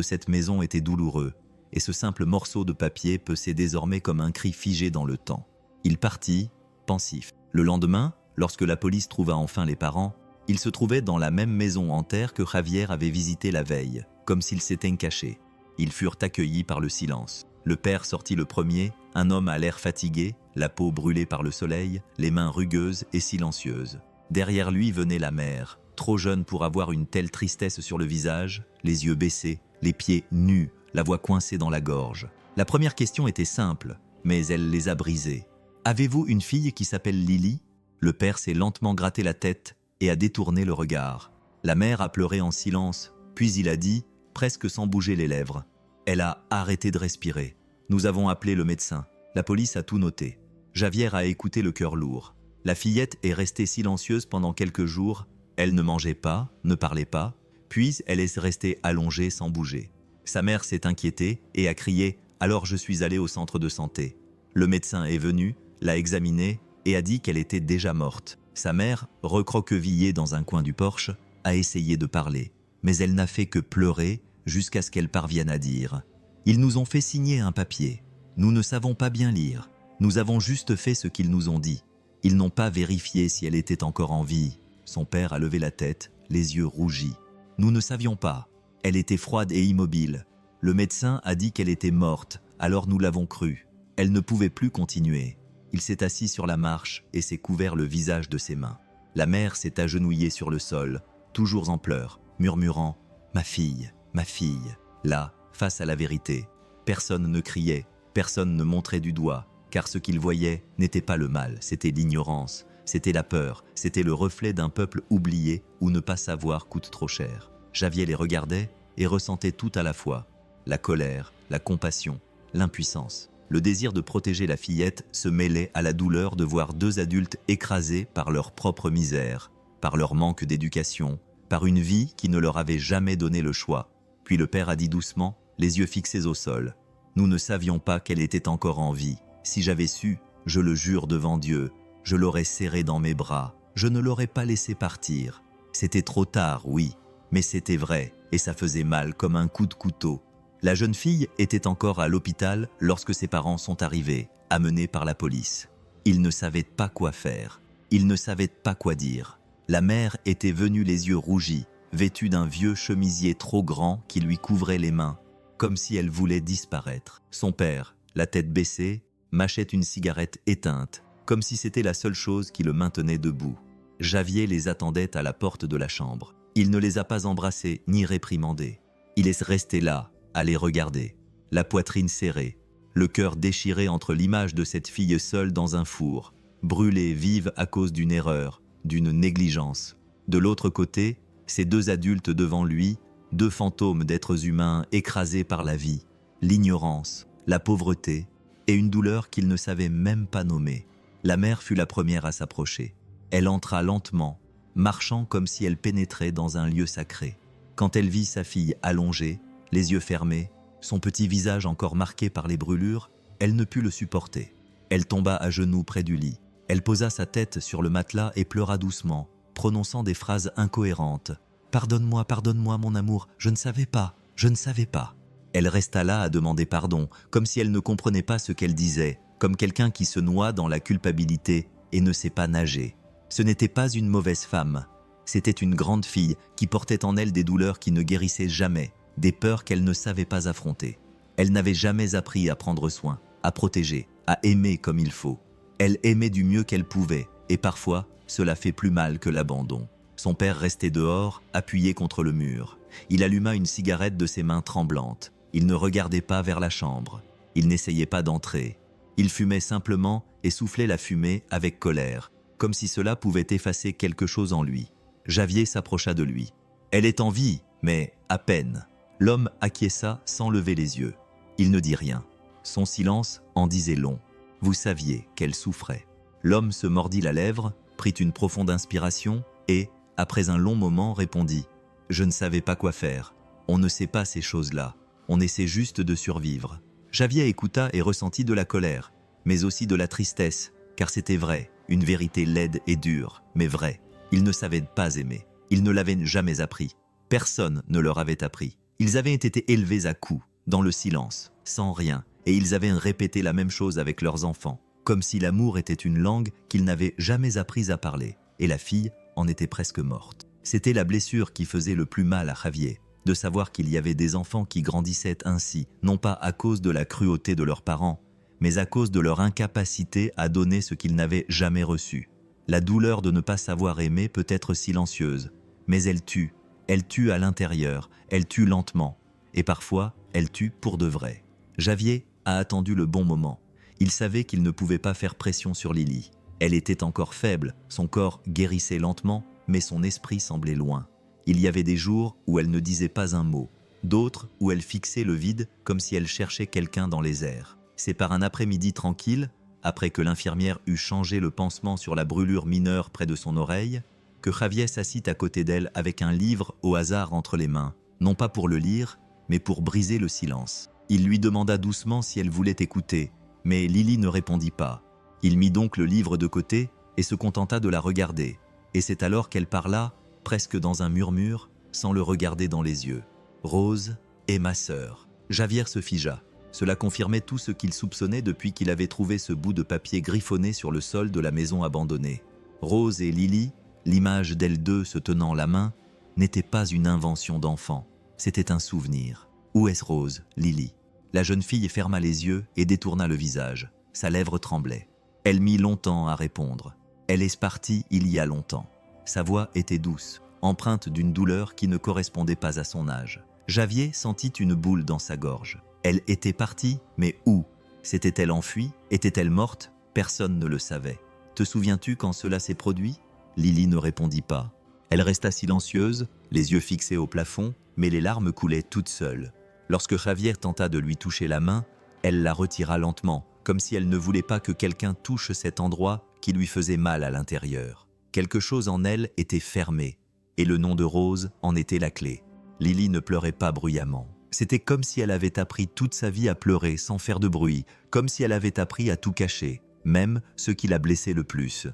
cette maison était douloureux, et ce simple morceau de papier pesait désormais comme un cri figé dans le temps. Il partit, pensif. Le lendemain, lorsque la police trouva enfin les parents, ils se trouvaient dans la même maison en terre que Javier avait visitée la veille, comme s'ils s'étaient cachés. Ils furent accueillis par le silence. Le père sortit le premier, un homme à l'air fatigué, la peau brûlée par le soleil, les mains rugueuses et silencieuses. Derrière lui venait la mère, trop jeune pour avoir une telle tristesse sur le visage, les yeux baissés, les pieds nus, la voix coincée dans la gorge. La première question était simple, mais elle les a brisés. « Avez-vous une fille qui s'appelle Lily ?» Le père s'est lentement gratté la tête et a détourné le regard. La mère a pleuré en silence, puis il a dit, presque sans bouger les lèvres. Elle a arrêté de respirer. Nous avons appelé le médecin. La police a tout noté. Javier a écouté le cœur lourd. La fillette est restée silencieuse pendant quelques jours. Elle ne mangeait pas, ne parlait pas, puis elle est restée allongée sans bouger. Sa mère s'est inquiétée et a crié « Alors je suis allé au centre de santé ». Le médecin est venu, l'a examinée et a dit qu'elle était déjà morte. Sa mère, recroquevillée dans un coin du porche, a essayé de parler, mais elle n'a fait que pleurer jusqu'à ce qu'elle parvienne à dire « Ils nous ont fait signer un papier. Nous ne savons pas bien lire. Nous avons juste fait ce qu'ils nous ont dit. Ils n'ont pas vérifié si elle était encore en vie. » Son père a levé la tête, les yeux rougis. « Nous ne savions pas. Elle était froide et immobile. Le médecin a dit qu'elle était morte, alors nous l'avons crue. Elle ne pouvait plus continuer. » Il s'est assis sur la marche et s'est couvert le visage de ses mains. La mère s'est agenouillée sur le sol, toujours en pleurs, murmurant « Ma fille, ma fille !» Là, face à la vérité, personne ne criait, personne ne montrait du doigt, car ce qu'ils voyaient n'était pas le mal, c'était l'ignorance, c'était la peur, c'était le reflet d'un peuple oublié où ne pas savoir coûte trop cher. Javier les regardait et ressentait tout à la fois, la colère, la compassion, l'impuissance. Le désir de protéger la fillette se mêlait à la douleur de voir deux adultes écrasés par leur propre misère, par leur manque d'éducation, par une vie qui ne leur avait jamais donné le choix. Puis le père a dit doucement, les yeux fixés au sol, « Nous ne savions pas qu'elle était encore en vie. Si j'avais su, je le jure devant Dieu, je l'aurais serrée dans mes bras, je ne l'aurais pas laissée partir. C'était trop tard, oui, mais c'était vrai, et ça faisait mal comme un coup de couteau. » La jeune fille était encore à l'hôpital lorsque ses parents sont arrivés, amenés par la police. Ils ne savaient pas quoi faire. Ils ne savaient pas quoi dire. La mère était venue les yeux rougis, vêtue d'un vieux chemisier trop grand qui lui couvrait les mains, comme si elle voulait disparaître. Son père, la tête baissée, mâchait une cigarette éteinte, comme si c'était la seule chose qui le maintenait debout. Javier les attendait à la porte de la chambre. Il ne les a pas embrassés ni réprimandés. Il est resté là, à les regarder, la poitrine serrée, le cœur déchiré entre l'image de cette fille seule dans un four, brûlée vive à cause d'une erreur, d'une négligence. De l'autre côté, ces deux adultes devant lui, deux fantômes d'êtres humains écrasés par la vie, l'ignorance, la pauvreté et une douleur qu'il ne savait même pas nommer. La mère fut la première à s'approcher. Elle entra lentement, marchant comme si elle pénétrait dans un lieu sacré. Quand elle vit sa fille allongée, les yeux fermés, son petit visage encore marqué par les brûlures, elle ne put le supporter. Elle tomba à genoux près du lit. Elle posa sa tête sur le matelas et pleura doucement, prononçant des phrases incohérentes. « Pardonne-moi, pardonne-moi mon amour, je ne savais pas, je ne savais pas. » Elle resta là à demander pardon, comme si elle ne comprenait pas ce qu'elle disait, comme quelqu'un qui se noie dans la culpabilité et ne sait pas nager. Ce n'était pas une mauvaise femme. C'était une grande fille qui portait en elle des douleurs qui ne guérissaient jamais, des peurs qu'elle ne savait pas affronter. Elle n'avait jamais appris à prendre soin, à protéger, à aimer comme il faut. Elle aimait du mieux qu'elle pouvait, et parfois, cela fait plus mal que l'abandon. Son père restait dehors, appuyé contre le mur. Il alluma une cigarette de ses mains tremblantes. Il ne regardait pas vers la chambre. Il n'essayait pas d'entrer. Il fumait simplement et soufflait la fumée avec colère, comme si cela pouvait effacer quelque chose en lui. Javier s'approcha de lui. « Elle est en vie, mais à peine. » L'homme acquiesça sans lever les yeux. Il ne dit rien. Son silence en disait long. Vous saviez qu'elle souffrait. L'homme se mordit la lèvre, prit une profonde inspiration et, après un long moment, répondit « Je ne savais pas quoi faire. On ne sait pas ces choses-là. On essaie juste de survivre. » Javier écouta et ressentit de la colère, mais aussi de la tristesse, car c'était vrai, une vérité laide et dure, mais vraie. Il ne savait pas aimer. Ils ne l'avaient jamais appris. Personne ne leur avait appris. Ils avaient été élevés à coups, dans le silence, sans rien, et ils avaient répété la même chose avec leurs enfants, comme si l'amour était une langue qu'ils n'avaient jamais appris à parler, et la fille en était presque morte. C'était la blessure qui faisait le plus mal à Javier, de savoir qu'il y avait des enfants qui grandissaient ainsi, non pas à cause de la cruauté de leurs parents, mais à cause de leur incapacité à donner ce qu'ils n'avaient jamais reçu. La douleur de ne pas savoir aimer peut être silencieuse, mais elle tue à l'intérieur, elle tue lentement, et parfois, elle tue pour de vrai. Javier a attendu le bon moment. Il savait qu'il ne pouvait pas faire pression sur Lily. Elle était encore faible, son corps guérissait lentement, mais son esprit semblait loin. Il y avait des jours où elle ne disait pas un mot, d'autres où elle fixait le vide comme si elle cherchait quelqu'un dans les airs. C'est par un après-midi tranquille, après que l'infirmière eut changé le pansement sur la brûlure mineure près de son oreille, que Javier s'assit à côté d'elle avec un livre au hasard entre les mains, non pas pour le lire, mais pour briser le silence. Il lui demanda doucement si elle voulait écouter, mais Lily ne répondit pas. Il mit donc le livre de côté et se contenta de la regarder, et c'est alors qu'elle parla, presque dans un murmure, sans le regarder dans les yeux. « Rose est ma sœur. » Javier se figea. Cela confirmait tout ce qu'il soupçonnait depuis qu'il avait trouvé ce bout de papier griffonné sur le sol de la maison abandonnée. Rose et Lily, l'image d'elles deux se tenant la main, n'était pas une invention d'enfant, c'était un souvenir. Où est-ce Rose, Lily? La jeune fille ferma les yeux et détourna le visage. Sa lèvre tremblait. Elle mit longtemps à répondre. Elle est partie il y a longtemps. Sa voix était douce, empreinte d'une douleur qui ne correspondait pas à son âge. Javier sentit une boule dans sa gorge. Elle était partie, mais où? S'était-elle enfuie? Était-elle morte? Personne ne le savait. Te souviens-tu quand cela s'est produit? Lily ne répondit pas. Elle resta silencieuse, les yeux fixés au plafond, mais les larmes coulaient toutes seules. Lorsque Javier tenta de lui toucher la main, elle la retira lentement, comme si elle ne voulait pas que quelqu'un touche cet endroit qui lui faisait mal à l'intérieur. Quelque chose en elle était fermé, et le nom de Rose en était la clé. Lily ne pleurait pas bruyamment. C'était comme si elle avait appris toute sa vie à pleurer sans faire de bruit, comme si elle avait appris à tout cacher, même ce qui la blessait le plus.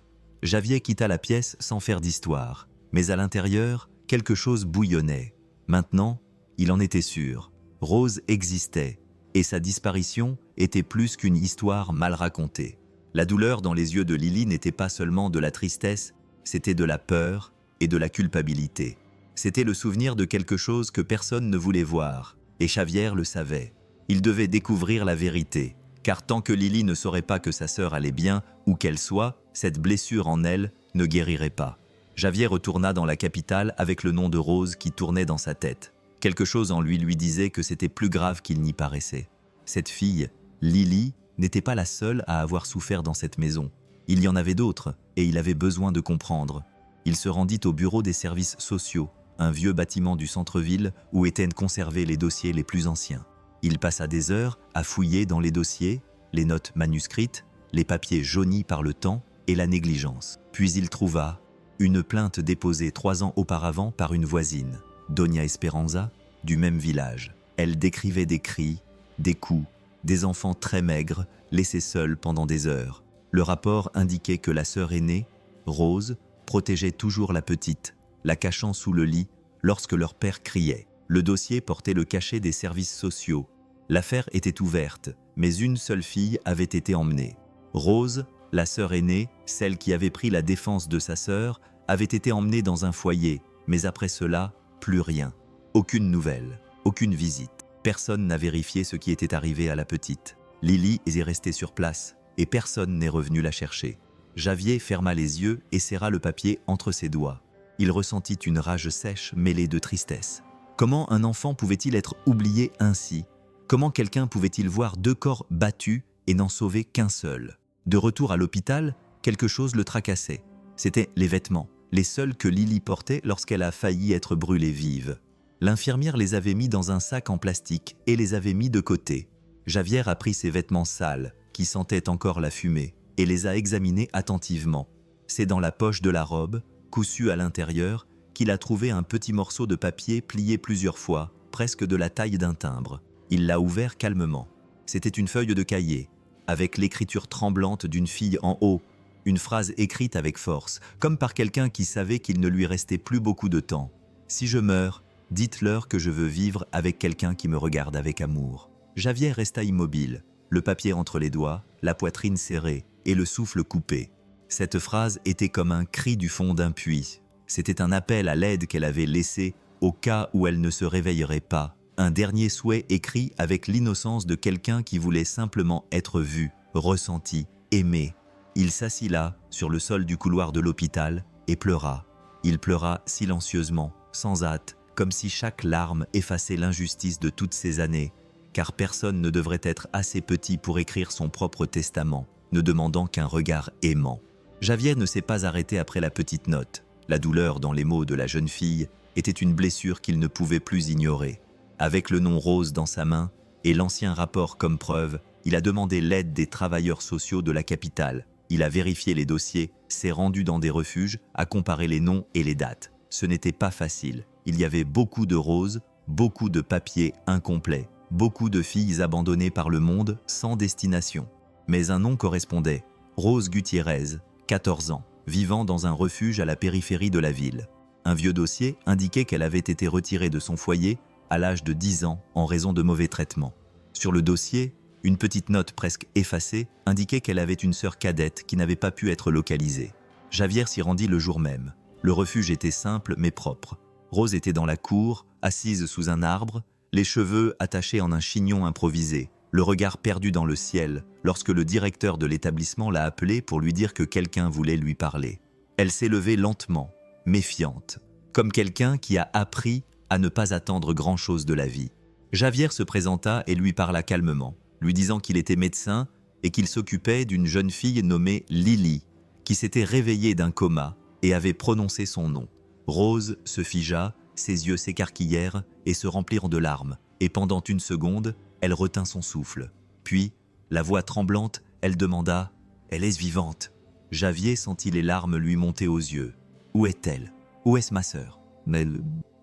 Javier quitta la pièce sans faire d'histoire, mais à l'intérieur, quelque chose bouillonnait. Maintenant, il en était sûr. Rose existait, et sa disparition était plus qu'une histoire mal racontée. La douleur dans les yeux de Lily n'était pas seulement de la tristesse, c'était de la peur et de la culpabilité. C'était le souvenir de quelque chose que personne ne voulait voir, et Javier le savait. Il devait découvrir la vérité, car tant que Lily ne saurait pas que sa sœur allait bien, où qu'elle soit, cette blessure en elle ne guérirait pas. Javier retourna dans la capitale avec le nom de Rose qui tournait dans sa tête. Quelque chose en lui disait que c'était plus grave qu'il n'y paraissait. Cette fille, Lily, n'était pas la seule à avoir souffert dans cette maison. Il y en avait d'autres, et il avait besoin de comprendre. Il se rendit au bureau des services sociaux, un vieux bâtiment du centre-ville où étaient conservés les dossiers les plus anciens. Il passa des heures à fouiller dans les dossiers, les notes manuscrites, les papiers jaunis par le temps et la négligence. Puis il trouva une plainte déposée 3 ans auparavant par une voisine, Doña Esperanza, du même village. Elle décrivait des cris, des coups, des enfants très maigres, laissés seuls pendant des heures. Le rapport indiquait que la sœur aînée, Rose, protégeait toujours la petite, la cachant sous le lit lorsque leur père criait. Le dossier portait le cachet des services sociaux. L'affaire était ouverte, mais une seule fille avait été emmenée. Rose, la sœur aînée, celle qui avait pris la défense de sa sœur, avait été emmenée dans un foyer, mais après cela, plus rien. Aucune nouvelle, aucune visite. Personne n'a vérifié ce qui était arrivé à la petite. Lily est restée sur place, et personne n'est revenu la chercher. Javier ferma les yeux et serra le papier entre ses doigts. Il ressentit une rage sèche mêlée de tristesse. Comment un enfant pouvait-il être oublié ainsi? Comment quelqu'un pouvait-il voir 2 corps battus et n'en sauver qu'un seul? De retour à l'hôpital, quelque chose le tracassait. C'étaient les vêtements, les seuls que Lily portait lorsqu'elle a failli être brûlée vive. L'infirmière les avait mis dans un sac en plastique et les avait mis de côté. Javier a pris ses vêtements sales, qui sentaient encore la fumée, et les a examinés attentivement. C'est dans la poche de la robe, cousue à l'intérieur, qu'il a trouvé un petit morceau de papier plié plusieurs fois, presque de la taille d'un timbre. Il l'a ouvert calmement. C'était une feuille de cahier, avec l'écriture tremblante d'une fille en haut, Une phrase écrite avec force, comme par quelqu'un qui savait qu'il ne lui restait plus beaucoup de temps. « Si je meurs, dites-leur que je veux vivre avec quelqu'un qui me regarde avec amour. » Javier resta immobile, le papier entre les doigts, la poitrine serrée et le souffle coupé. Cette phrase était comme un cri du fond d'un puits. C'était un appel à l'aide qu'elle avait laissé au cas où elle ne se réveillerait pas. Un dernier souhait écrit avec l'innocence de quelqu'un qui voulait simplement être vu, ressenti, aimé. Il s'assit là, sur le sol du couloir de l'hôpital, et pleura. Il pleura silencieusement, sans hâte, comme si chaque larme effaçait l'injustice de toutes ces années, car personne ne devrait être assez petit pour écrire son propre testament, ne demandant qu'un regard aimant. Javier ne s'est pas arrêté après la petite note. La douleur dans les mots de la jeune fille était une blessure qu'il ne pouvait plus ignorer. Avec le nom Rose dans sa main et l'ancien rapport comme preuve, il a demandé l'aide des travailleurs sociaux de la capitale. Il a vérifié les dossiers, s'est rendu dans des refuges, a comparé les noms et les dates. Ce n'était pas facile. Il y avait beaucoup de roses, beaucoup de papiers incomplets, beaucoup de filles abandonnées par le monde sans destination. Mais un nom correspondait. Rose Gutiérrez, 14 ans, vivant dans un refuge à la périphérie de la ville. Un vieux dossier indiquait qu'elle avait été retirée de son foyer à l'âge de 10 ans en raison de mauvais traitements. Sur le dossier, une petite note presque effacée indiquait qu'elle avait une sœur cadette qui n'avait pas pu être localisée. Javier s'y rendit le jour même. Le refuge était simple mais propre. Rose était dans la cour, assise sous un arbre, les cheveux attachés en un chignon improvisé, le regard perdu dans le ciel, lorsque le directeur de l'établissement l'a appelée pour lui dire que quelqu'un voulait lui parler. Elle s'est levée lentement, méfiante, comme quelqu'un qui a appris à ne pas attendre grand-chose de la vie. Javier se présenta et lui parla calmement, lui disant qu'il était médecin et qu'il s'occupait d'une jeune fille nommée Lily, qui s'était réveillée d'un coma et avait prononcé son nom. Rose se figea, ses yeux s'écarquillèrent et se remplirent de larmes, et pendant une seconde, elle retint son souffle. Puis, la voix tremblante, elle demanda « Elle est vivante ?» Javier sentit les larmes lui monter aux yeux. « Où est-elle? Où est-ce ma sœur ?» Mais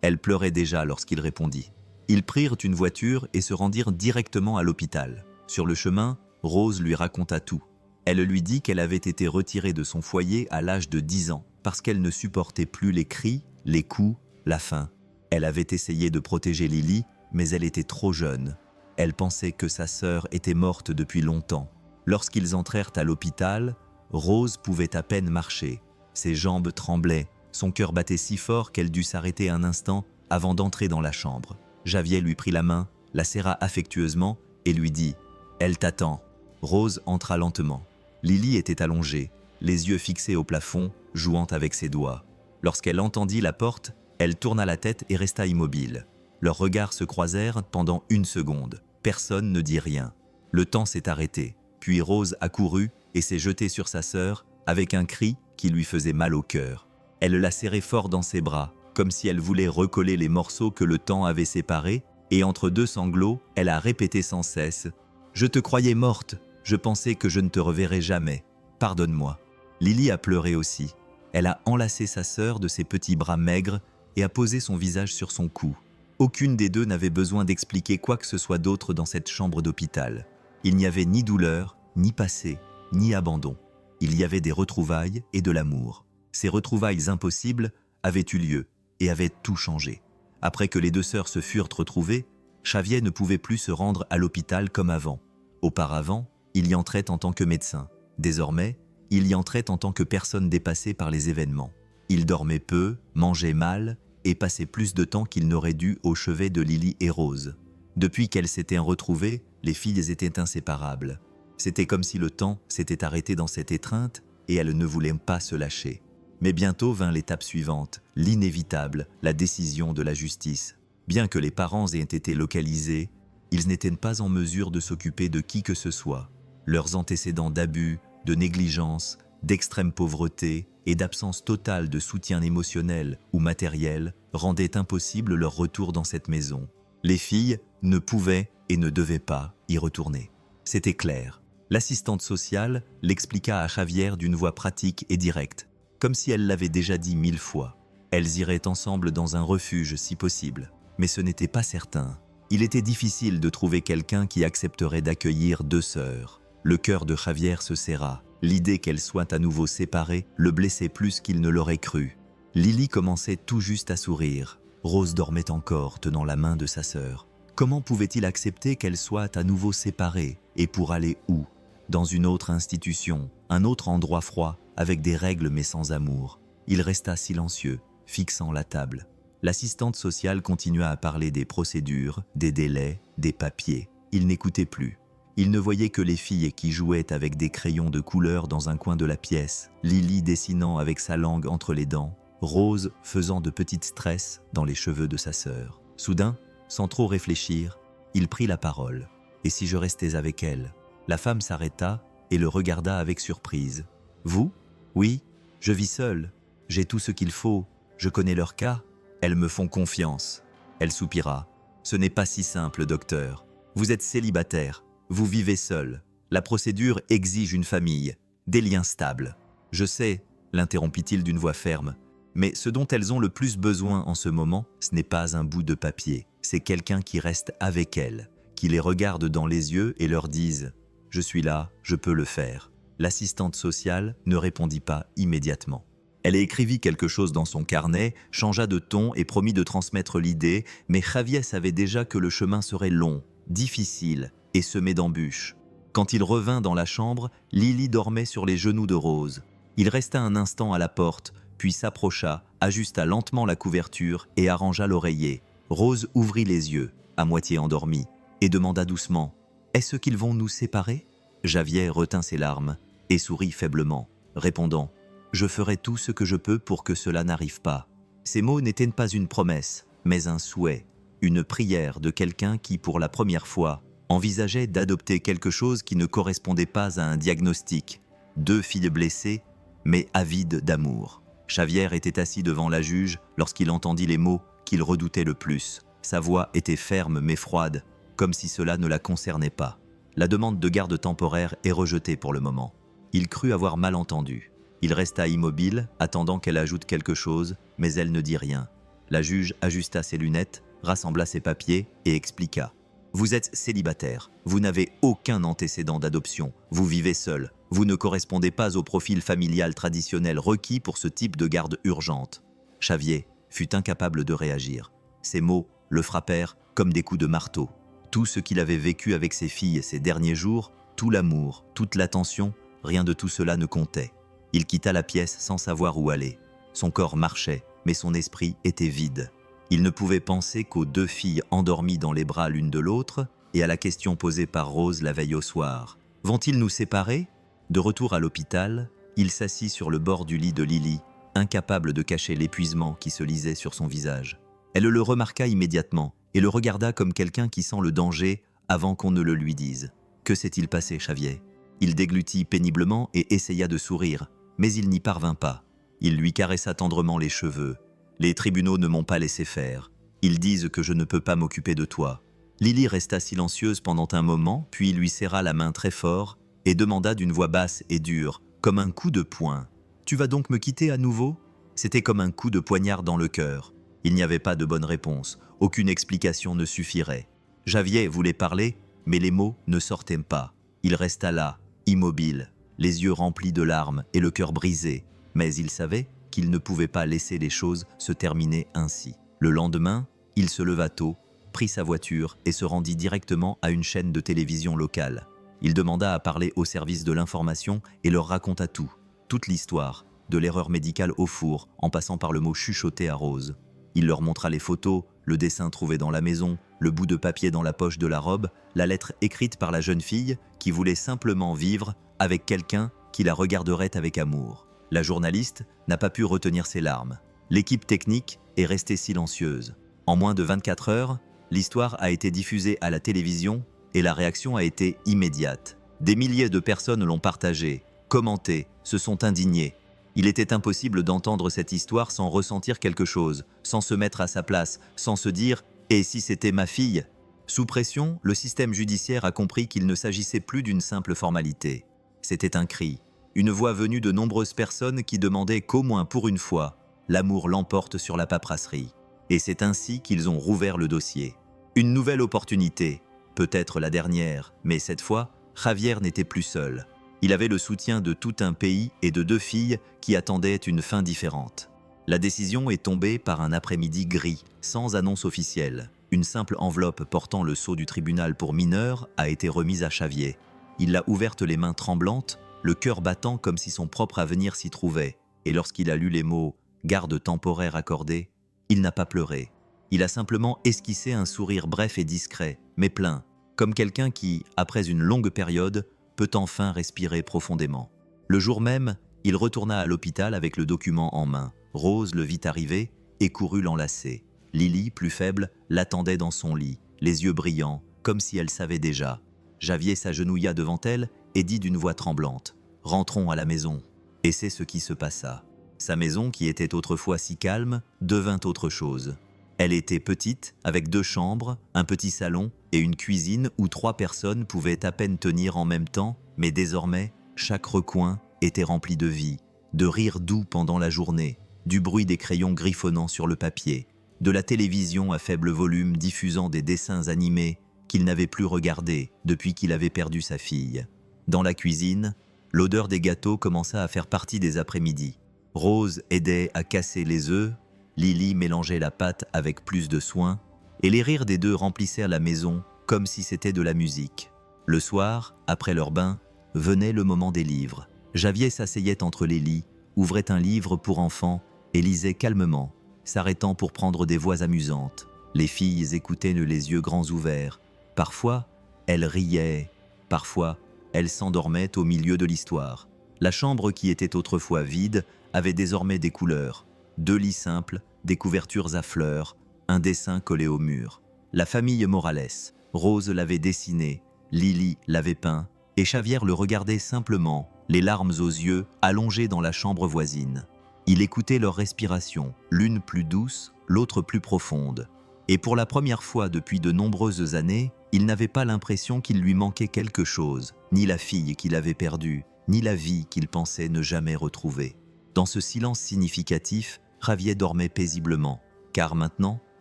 elle pleurait déjà lorsqu'il répondit. Ils prirent une voiture et se rendirent directement à l'hôpital. Sur le chemin, Rose lui raconta tout. Elle lui dit qu'elle avait été retirée de son foyer à l'âge de 10 ans parce qu'elle ne supportait plus les cris, les coups, la faim. Elle avait essayé de protéger Lily, mais elle était trop jeune. Elle pensait que sa sœur était morte depuis longtemps. Lorsqu'ils entrèrent à l'hôpital, Rose pouvait à peine marcher. Ses jambes tremblaient, son cœur battait si fort qu'elle dut s'arrêter un instant avant d'entrer dans la chambre. Javier lui prit la main, la serra affectueusement et lui dit « Elle t'attend ». Rose entra lentement. Lily était allongée, les yeux fixés au plafond, jouant avec ses doigts. Lorsqu'elle entendit la porte, elle tourna la tête et resta immobile. Leurs regards se croisèrent pendant une seconde. Personne ne dit rien. Le temps s'est arrêté. Puis Rose accourut et s'est jetée sur sa sœur avec un cri qui lui faisait mal au cœur. Elle la serrait fort dans ses bras, comme si elle voulait recoller les morceaux que le temps avait séparés, et entre deux sanglots, elle a répété sans cesse « Je te croyais morte, je pensais que je ne te reverrais jamais. Pardonne-moi. » Lily a pleuré aussi. Elle a enlacé sa sœur de ses petits bras maigres et a posé son visage sur son cou. Aucune des deux n'avait besoin d'expliquer quoi que ce soit d'autre dans cette chambre d'hôpital. Il n'y avait ni douleur, ni passé, ni abandon. Il y avait des retrouvailles et de l'amour. Ces retrouvailles impossibles avaient eu lieu et avaient tout changé. Après que les deux sœurs se furent retrouvées, Javier ne pouvait plus se rendre à l'hôpital comme avant. Auparavant, il y entrait en tant que médecin. Désormais, il y entrait en tant que personne dépassée par les événements. Il dormait peu, mangeait mal et passait plus de temps qu'il n'aurait dû au chevet de Lily et Rose. Depuis qu'elles s'étaient retrouvées, les filles étaient inséparables. C'était comme si le temps s'était arrêté dans cette étreinte et elles ne voulaient pas se lâcher. Mais bientôt vint l'étape suivante, l'inévitable, la décision de la justice. Bien que les parents aient été localisés, ils n'étaient pas en mesure de s'occuper de qui que ce soit. Leurs antécédents d'abus, de négligence, d'extrême pauvreté et d'absence totale de soutien émotionnel ou matériel rendaient impossible leur retour dans cette maison. Les filles ne pouvaient et ne devaient pas y retourner. C'était clair. L'assistante sociale l'expliqua à Javier d'une voix pratique et directe, comme si elle l'avait déjà dit 1000 fois. Elles iraient ensemble dans un refuge si possible, mais ce n'était pas certain. Il était difficile de trouver quelqu'un qui accepterait d'accueillir deux sœurs. Le cœur de Javier se serra. L'idée qu'elles soient à nouveau séparées le blessait plus qu'il ne l'aurait cru. Lily commençait tout juste à sourire. Rose dormait encore, tenant la main de sa sœur. Comment pouvait-il accepter qu'elles soient à nouveau séparées? Et pour aller où? Dans une autre institution, un autre endroit froid, avec des règles mais sans amour. Il resta silencieux, fixant la table. L'assistante sociale continua à parler des procédures, des délais, des papiers. Il n'écoutait plus. Il ne voyait que les filles qui jouaient avec des crayons de couleur dans un coin de la pièce, Lily dessinant avec sa langue entre les dents, Rose faisant de petites tresses dans les cheveux de sa sœur. Soudain, sans trop réfléchir, il prit la parole. « Et si je restais avec elle ?» La femme s'arrêta et le regarda avec surprise. « Vous ? Oui, je vis seule. J'ai tout ce qu'il faut. Je connais leur cas. Elles me font confiance. » Elle soupira. « Ce n'est pas si simple, docteur. Vous êtes célibataire. Vous vivez seul. La procédure exige une famille, des liens stables. »« Je sais, » l'interrompit-il d'une voix ferme, « mais ce dont elles ont le plus besoin en ce moment, ce n'est pas un bout de papier. C'est quelqu'un qui reste avec elles, qui les regarde dans les yeux et leur dise « Je suis là, je peux le faire ». L'assistante sociale ne répondit pas immédiatement. Elle écrivit quelque chose dans son carnet, changea de ton et promit de transmettre l'idée, mais Javier savait déjà que le chemin serait long, difficile et semé d'embûches. Quand il revint dans la chambre, Lily dormait sur les genoux de Rose. Il resta un instant à la porte, puis s'approcha, ajusta lentement la couverture et arrangea l'oreiller. Rose ouvrit les yeux, à moitié endormie, et demanda doucement « Est-ce qu'ils vont nous séparer ?» Javier retint ses larmes et sourit faiblement, répondant « Je ferai tout ce que je peux pour que cela n'arrive pas. » Ces mots n'étaient pas une promesse, mais un souhait, une prière de quelqu'un qui, pour la première fois, envisageait d'adopter quelque chose qui ne correspondait pas à un diagnostic. 2 filles blessées, mais avides d'amour. Javier était assis devant la juge lorsqu'il entendit les mots qu'il redoutait le plus. Sa voix était ferme mais froide, comme si cela ne la concernait pas. La demande de garde temporaire est rejetée pour le moment. Il crut avoir mal entendu. Il resta immobile, attendant qu'elle ajoute quelque chose, mais elle ne dit rien. La juge ajusta ses lunettes, rassembla ses papiers et expliqua. « Vous êtes célibataire, vous n'avez aucun antécédent d'adoption, vous vivez seul, vous ne correspondez pas au profil familial traditionnel requis pour ce type de garde urgente. » Javier fut incapable de réagir. Ces mots le frappèrent comme des coups de marteau. Tout ce qu'il avait vécu avec ses filles ces derniers jours, tout l'amour, toute l'attention, rien de tout cela ne comptait. Il quitta la pièce sans savoir où aller. Son corps marchait, mais son esprit était vide. Il ne pouvait penser qu'aux 2 filles endormies dans les bras l'une de l'autre et à la question posée par Rose la veille au soir. « Vont-ils nous séparer ?» De retour à l'hôpital, il s'assit sur le bord du lit de Lily, incapable de cacher l'épuisement qui se lisait sur son visage. Elle le remarqua immédiatement et le regarda comme quelqu'un qui sent le danger avant qu'on ne le lui dise. Que s'est-il passé, Javier? Il déglutit péniblement et essaya de sourire, mais il n'y parvint pas. Il lui caressa tendrement les cheveux. « Les tribunaux ne m'ont pas laissé faire. Ils disent que je ne peux pas m'occuper de toi. » Lily resta silencieuse pendant un moment, puis lui serra la main très fort et demanda d'une voix basse et dure, comme un coup de poing. « Tu vas donc me quitter à nouveau ?» C'était comme un coup de poignard dans le cœur. Il n'y avait pas de bonne réponse, aucune explication ne suffirait. Javier voulait parler, mais les mots ne sortaient pas. Il resta là, immobile, les yeux remplis de larmes et le cœur brisé, mais il savait qu'il ne pouvait pas laisser les choses se terminer ainsi. Le lendemain, il se leva tôt, prit sa voiture et se rendit directement à une chaîne de télévision locale. Il demanda à parler au service de l'information et leur raconta tout, toute l'histoire, de l'erreur médicale au four, en passant par le mot chuchoté à Rose. Il leur montra les photos, le dessin trouvé dans la maison, le bout de papier dans la poche de la robe, la lettre écrite par la jeune fille qui voulait simplement vivre avec quelqu'un qui la regarderait avec amour. La journaliste n'a pas pu retenir ses larmes. L'équipe technique est restée silencieuse. En moins de 24 heures, l'histoire a été diffusée à la télévision et la réaction a été immédiate. Des milliers de personnes l'ont partagée, commenté, se sont indignées. Il était impossible d'entendre cette histoire sans ressentir quelque chose, sans se mettre à sa place, sans se dire « Et si c'était ma fille ?» Sous pression, le système judiciaire a compris qu'il ne s'agissait plus d'une simple formalité. C'était un cri, une voix venue de nombreuses personnes qui demandaient qu'au moins pour une fois, l'amour l'emporte sur la paperasserie. Et c'est ainsi qu'ils ont rouvert le dossier. Une nouvelle opportunité, peut-être la dernière, mais cette fois, Javier n'était plus seul. Il avait le soutien de tout un pays et de 2 filles qui attendaient une fin différente. La décision est tombée par un après-midi gris, sans annonce officielle. Une simple enveloppe portant le sceau du tribunal pour mineurs a été remise à Xavier. Il l'a ouverte les mains tremblantes, le cœur battant comme si son propre avenir s'y trouvait. Et lorsqu'il a lu les mots « garde temporaire accordée », il n'a pas pleuré. Il a simplement esquissé un sourire bref et discret, mais plein, comme quelqu'un qui, après une longue période, peut enfin respirer profondément. Le jour même, il retourna à l'hôpital avec le document en main. Rose le vit arriver et courut l'enlacer. Lily, plus faible, l'attendait dans son lit, les yeux brillants, comme si elle savait déjà. Xavier s'agenouilla devant elle et dit d'une voix tremblante « Rentrons à la maison ». Et c'est ce qui se passa. Sa maison, qui était autrefois si calme, devint autre chose. Elle était petite, avec 2 chambres, un petit salon et une cuisine où 3 personnes pouvaient à peine tenir en même temps, mais désormais, chaque recoin était rempli de vie, de rires doux pendant la journée, du bruit des crayons griffonnant sur le papier, de la télévision à faible volume diffusant des dessins animés qu'il n'avait plus regardés depuis qu'il avait perdu sa fille. Dans la cuisine, l'odeur des gâteaux commença à faire partie des après-midi. Rose aidait à casser les œufs, Lily mélangeait la pâte avec plus de soin, et les rires des 2 remplissèrent la maison comme si c'était de la musique. Le soir, après leur bain, venait le moment des livres. Xavier s'asseyait entre les lits, ouvrait un livre pour enfants et lisait calmement, s'arrêtant pour prendre des voix amusantes. Les filles écoutaient les yeux grands ouverts. Parfois, elles riaient, parfois, elles s'endormaient au milieu de l'histoire. La chambre qui était autrefois vide avait désormais des couleurs. 2 lits simples, des couvertures à fleurs, un dessin collé au mur. La famille Morales. Rose l'avait dessiné, Lily l'avait peint, et Xavier le regardait simplement, les larmes aux yeux, allongé dans la chambre voisine. Il écoutait leur respiration, l'une plus douce, l'autre plus profonde. Et pour la première fois depuis de nombreuses années, il n'avait pas l'impression qu'il lui manquait quelque chose, ni la fille qu'il avait perdue, ni la vie qu'il pensait ne jamais retrouver. Dans ce silence significatif, Xavier dormait paisiblement, car maintenant,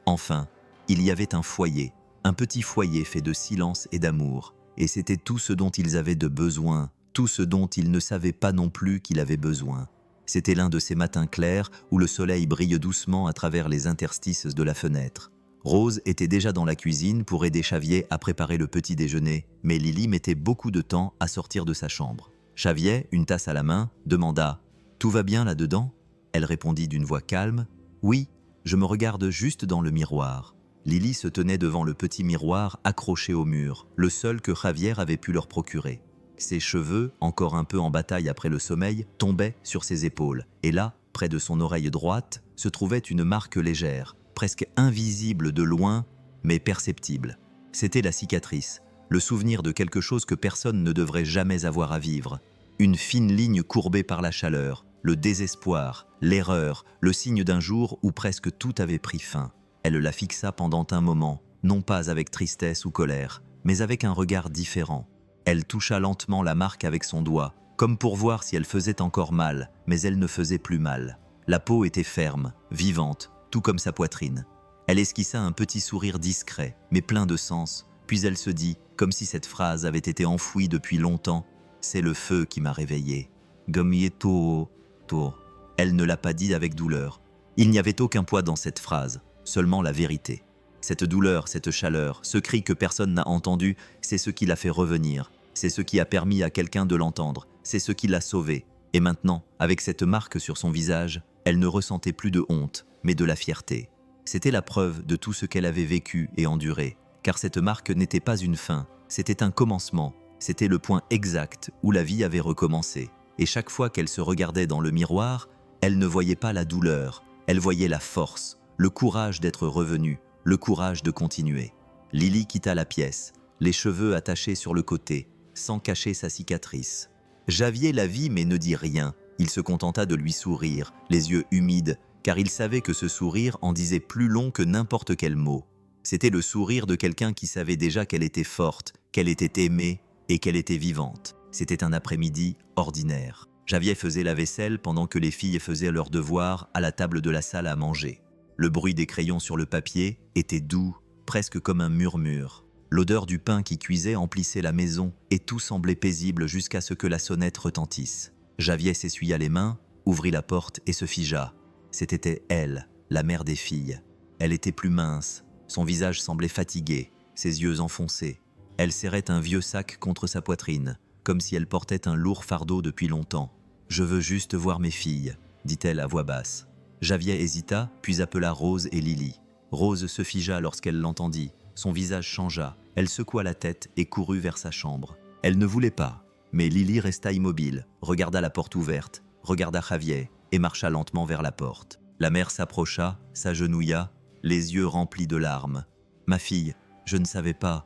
enfin, il y avait un foyer, un petit foyer fait de silence et d'amour, et c'était tout ce dont ils avaient de besoin, tout ce dont ils ne savaient pas non plus qu'il avait besoin. C'était l'un de ces matins clairs où le soleil brille doucement à travers les interstices de la fenêtre. Rose était déjà dans la cuisine pour aider Xavier à préparer le petit déjeuner, mais Lily mettait beaucoup de temps à sortir de sa chambre. Xavier, une tasse à la main, demanda « Tout va bien là-dedans » Elle répondit d'une voix calme « Oui, je me regarde juste dans le miroir ». Lily se tenait devant le petit miroir accroché au mur, le seul que Xavier avait pu leur procurer. Ses cheveux, encore un peu en bataille après le sommeil, tombaient sur ses épaules. Et là, près de son oreille droite, se trouvait une marque légère, presque invisible de loin, mais perceptible. C'était la cicatrice, le souvenir de quelque chose que personne ne devrait jamais avoir à vivre. Une fine ligne courbée par la chaleur, le désespoir, l'erreur, le signe d'un jour où presque tout avait pris fin. Elle la fixa pendant un moment, non pas avec tristesse ou colère, mais avec un regard différent. Elle toucha lentement la marque avec son doigt, comme pour voir si elle faisait encore mal, mais elle ne faisait plus mal. La peau était ferme, vivante, tout comme sa poitrine. Elle esquissa un petit sourire discret, mais plein de sens, puis elle se dit, comme si cette phrase avait été enfouie depuis longtemps, « C'est le feu qui m'a réveillée. » Gomieto. Elle ne l'a pas dit avec douleur. Il n'y avait aucun poids dans cette phrase, seulement la vérité. Cette douleur, cette chaleur, ce cri que personne n'a entendu, c'est ce qui l'a fait revenir. C'est ce qui a permis à quelqu'un de l'entendre. C'est ce qui l'a sauvée. Et maintenant, avec cette marque sur son visage, elle ne ressentait plus de honte, mais de la fierté. C'était la preuve de tout ce qu'elle avait vécu et enduré. Car cette marque n'était pas une fin, c'était un commencement. C'était le point exact où la vie avait recommencé. Et chaque fois qu'elle se regardait dans le miroir, elle ne voyait pas la douleur. Elle voyait la force, le courage d'être revenue, le courage de continuer. Lily quitta la pièce, les cheveux attachés sur le côté, sans cacher sa cicatrice. Xavier la vit mais ne dit rien. Il se contenta de lui sourire, les yeux humides, car il savait que ce sourire en disait plus long que n'importe quel mot. C'était le sourire de quelqu'un qui savait déjà qu'elle était forte, qu'elle était aimée et qu'elle était vivante. C'était un après-midi ordinaire. Xavier faisait la vaisselle pendant que les filles faisaient leurs devoirs à la table de la salle à manger. Le bruit des crayons sur le papier était doux, presque comme un murmure. L'odeur du pain qui cuisait emplissait la maison et tout semblait paisible jusqu'à ce que la sonnette retentisse. Javier s'essuya les mains, ouvrit la porte et se figea. C'était elle, la mère des filles. Elle était plus mince, son visage semblait fatigué, ses yeux enfoncés. Elle serrait un vieux sac contre sa poitrine, comme si elle portait un lourd fardeau depuis longtemps. « Je veux juste voir mes filles », dit-elle à voix basse. Javier hésita, puis appela Rose et Lily. Rose se figea lorsqu'elle l'entendit. Son visage changea. Elle secoua la tête et courut vers sa chambre. Elle ne voulait pas, mais Lily resta immobile, regarda la porte ouverte, regarda Javier et marcha lentement vers la porte. La mère s'approcha, s'agenouilla, les yeux remplis de larmes. « Ma fille, je ne savais pas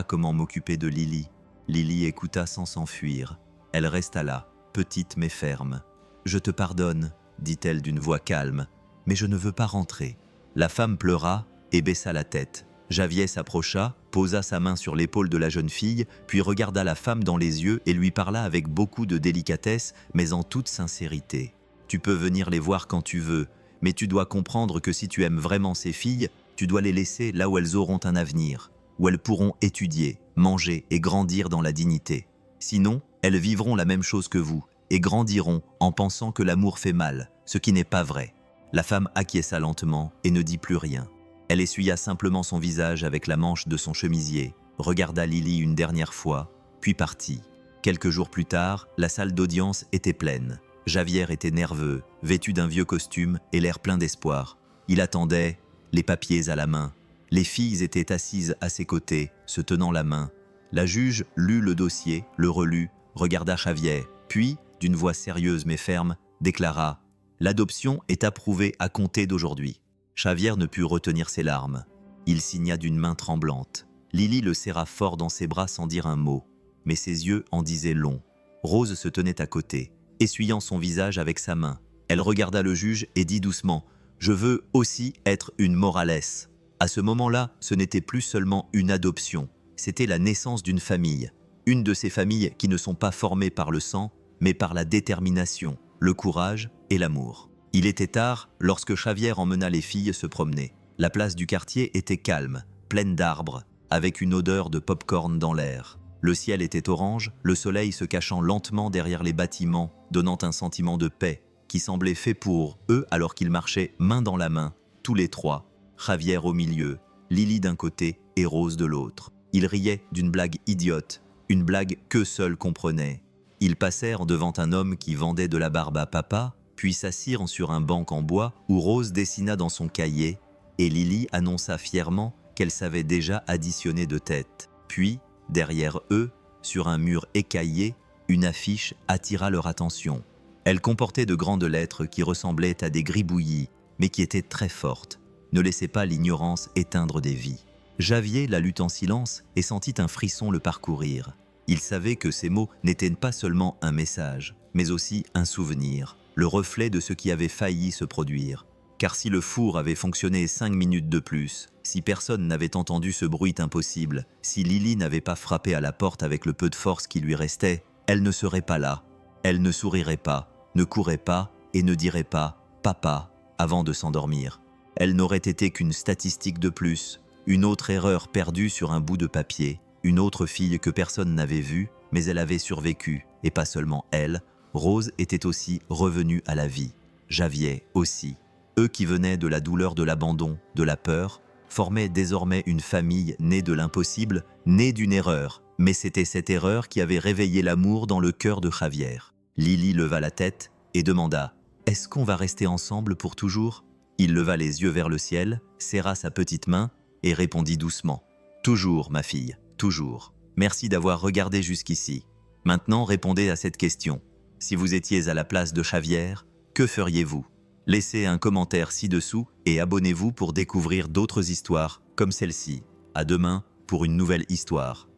comment m'occuper de Lily. » Lily écouta sans s'enfuir. Elle resta là, petite mais ferme. « Je te pardonne, » dit-elle d'une voix calme, « mais je ne veux pas rentrer. » La femme pleura et baissa la tête. Javier s'approcha, posa sa main sur l'épaule de la jeune fille, puis regarda la femme dans les yeux et lui parla avec beaucoup de délicatesse, mais en toute sincérité. « Tu peux venir les voir quand tu veux, mais tu dois comprendre que si tu aimes vraiment ces filles, tu dois les laisser là où elles auront un avenir, où elles pourront étudier, manger et grandir dans la dignité. Sinon, elles vivront la même chose que vous et grandiront en pensant que l'amour fait mal, ce qui n'est pas vrai. » La femme acquiesça lentement et ne dit plus rien. Elle essuya simplement son visage avec la manche de son chemisier, regarda Lily une dernière fois, puis partit. Quelques jours plus tard, la salle d'audience était pleine. Javier était nerveux, vêtu d'un vieux costume et l'air plein d'espoir. Il attendait, les papiers à la main. Les filles étaient assises à ses côtés, se tenant la main. La juge lut le dossier, le relut, regarda Javier, puis, d'une voix sérieuse mais ferme, déclara « L'adoption est approuvée à compter d'aujourd'hui. » Javier ne put retenir ses larmes. Il signa d'une main tremblante. Lily le serra fort dans ses bras sans dire un mot, mais ses yeux en disaient long. Rose se tenait à côté, essuyant son visage avec sa main. Elle regarda le juge et dit doucement « Je veux aussi être une Morales. » À ce moment-là, ce n'était plus seulement une adoption, c'était la naissance d'une famille. Une de ces familles qui ne sont pas formées par le sang, mais par la détermination, le courage et l'amour. Il était tard lorsque Javier emmena les filles se promener. La place du quartier était calme, pleine d'arbres, avec une odeur de pop-corn dans l'air. Le ciel était orange, le soleil se cachant lentement derrière les bâtiments, donnant un sentiment de paix qui semblait fait pour eux alors qu'ils marchaient main dans la main, tous les trois, Javier au milieu, Lily d'un côté et Rose de l'autre. Ils riaient d'une blague idiote, une blague qu'eux seuls comprenaient. Ils passèrent devant un homme qui vendait de la barbe à papa, puis s'assirent sur un banc en bois où Rose dessina dans son cahier et Lily annonça fièrement qu'elle savait déjà additionner de tête. Puis, derrière eux, sur un mur écaillé, une affiche attira leur attention. Elle comportait de grandes lettres qui ressemblaient à des gribouillis, mais qui étaient très fortes. Ne laissez pas l'ignorance éteindre des vies. Javier la lut en silence et sentit un frisson le parcourir. Il savait que ces mots n'étaient pas seulement un message, mais aussi un souvenir, le reflet de ce qui avait failli se produire. Car si le four avait fonctionné 5 minutes de plus, si personne n'avait entendu ce bruit impossible, si Lily n'avait pas frappé à la porte avec le peu de force qui lui restait, elle ne serait pas là. Elle ne sourirait pas, ne courrait pas et ne dirait pas « papa » avant de s'endormir. Elle n'aurait été qu'une statistique de plus, une autre erreur perdue sur un bout de papier, une autre fille que personne n'avait vue, mais elle avait survécu, et pas seulement elle, Rose était aussi revenue à la vie, Javier aussi. Eux qui venaient de la douleur de l'abandon, de la peur, formaient désormais une famille née de l'impossible, née d'une erreur, mais c'était cette erreur qui avait réveillé l'amour dans le cœur de Javier. Lily leva la tête et demanda « Est-ce qu'on va rester ensemble pour toujours ?» Il leva les yeux vers le ciel, serra sa petite main et répondit doucement « Toujours, ma fille, toujours. Merci d'avoir regardé jusqu'ici. Maintenant, répondez à cette question. Si vous étiez à la place de Javier, que feriez-vous ? Laissez un commentaire ci-dessous et abonnez-vous pour découvrir d'autres histoires comme celle-ci. À demain pour une nouvelle histoire.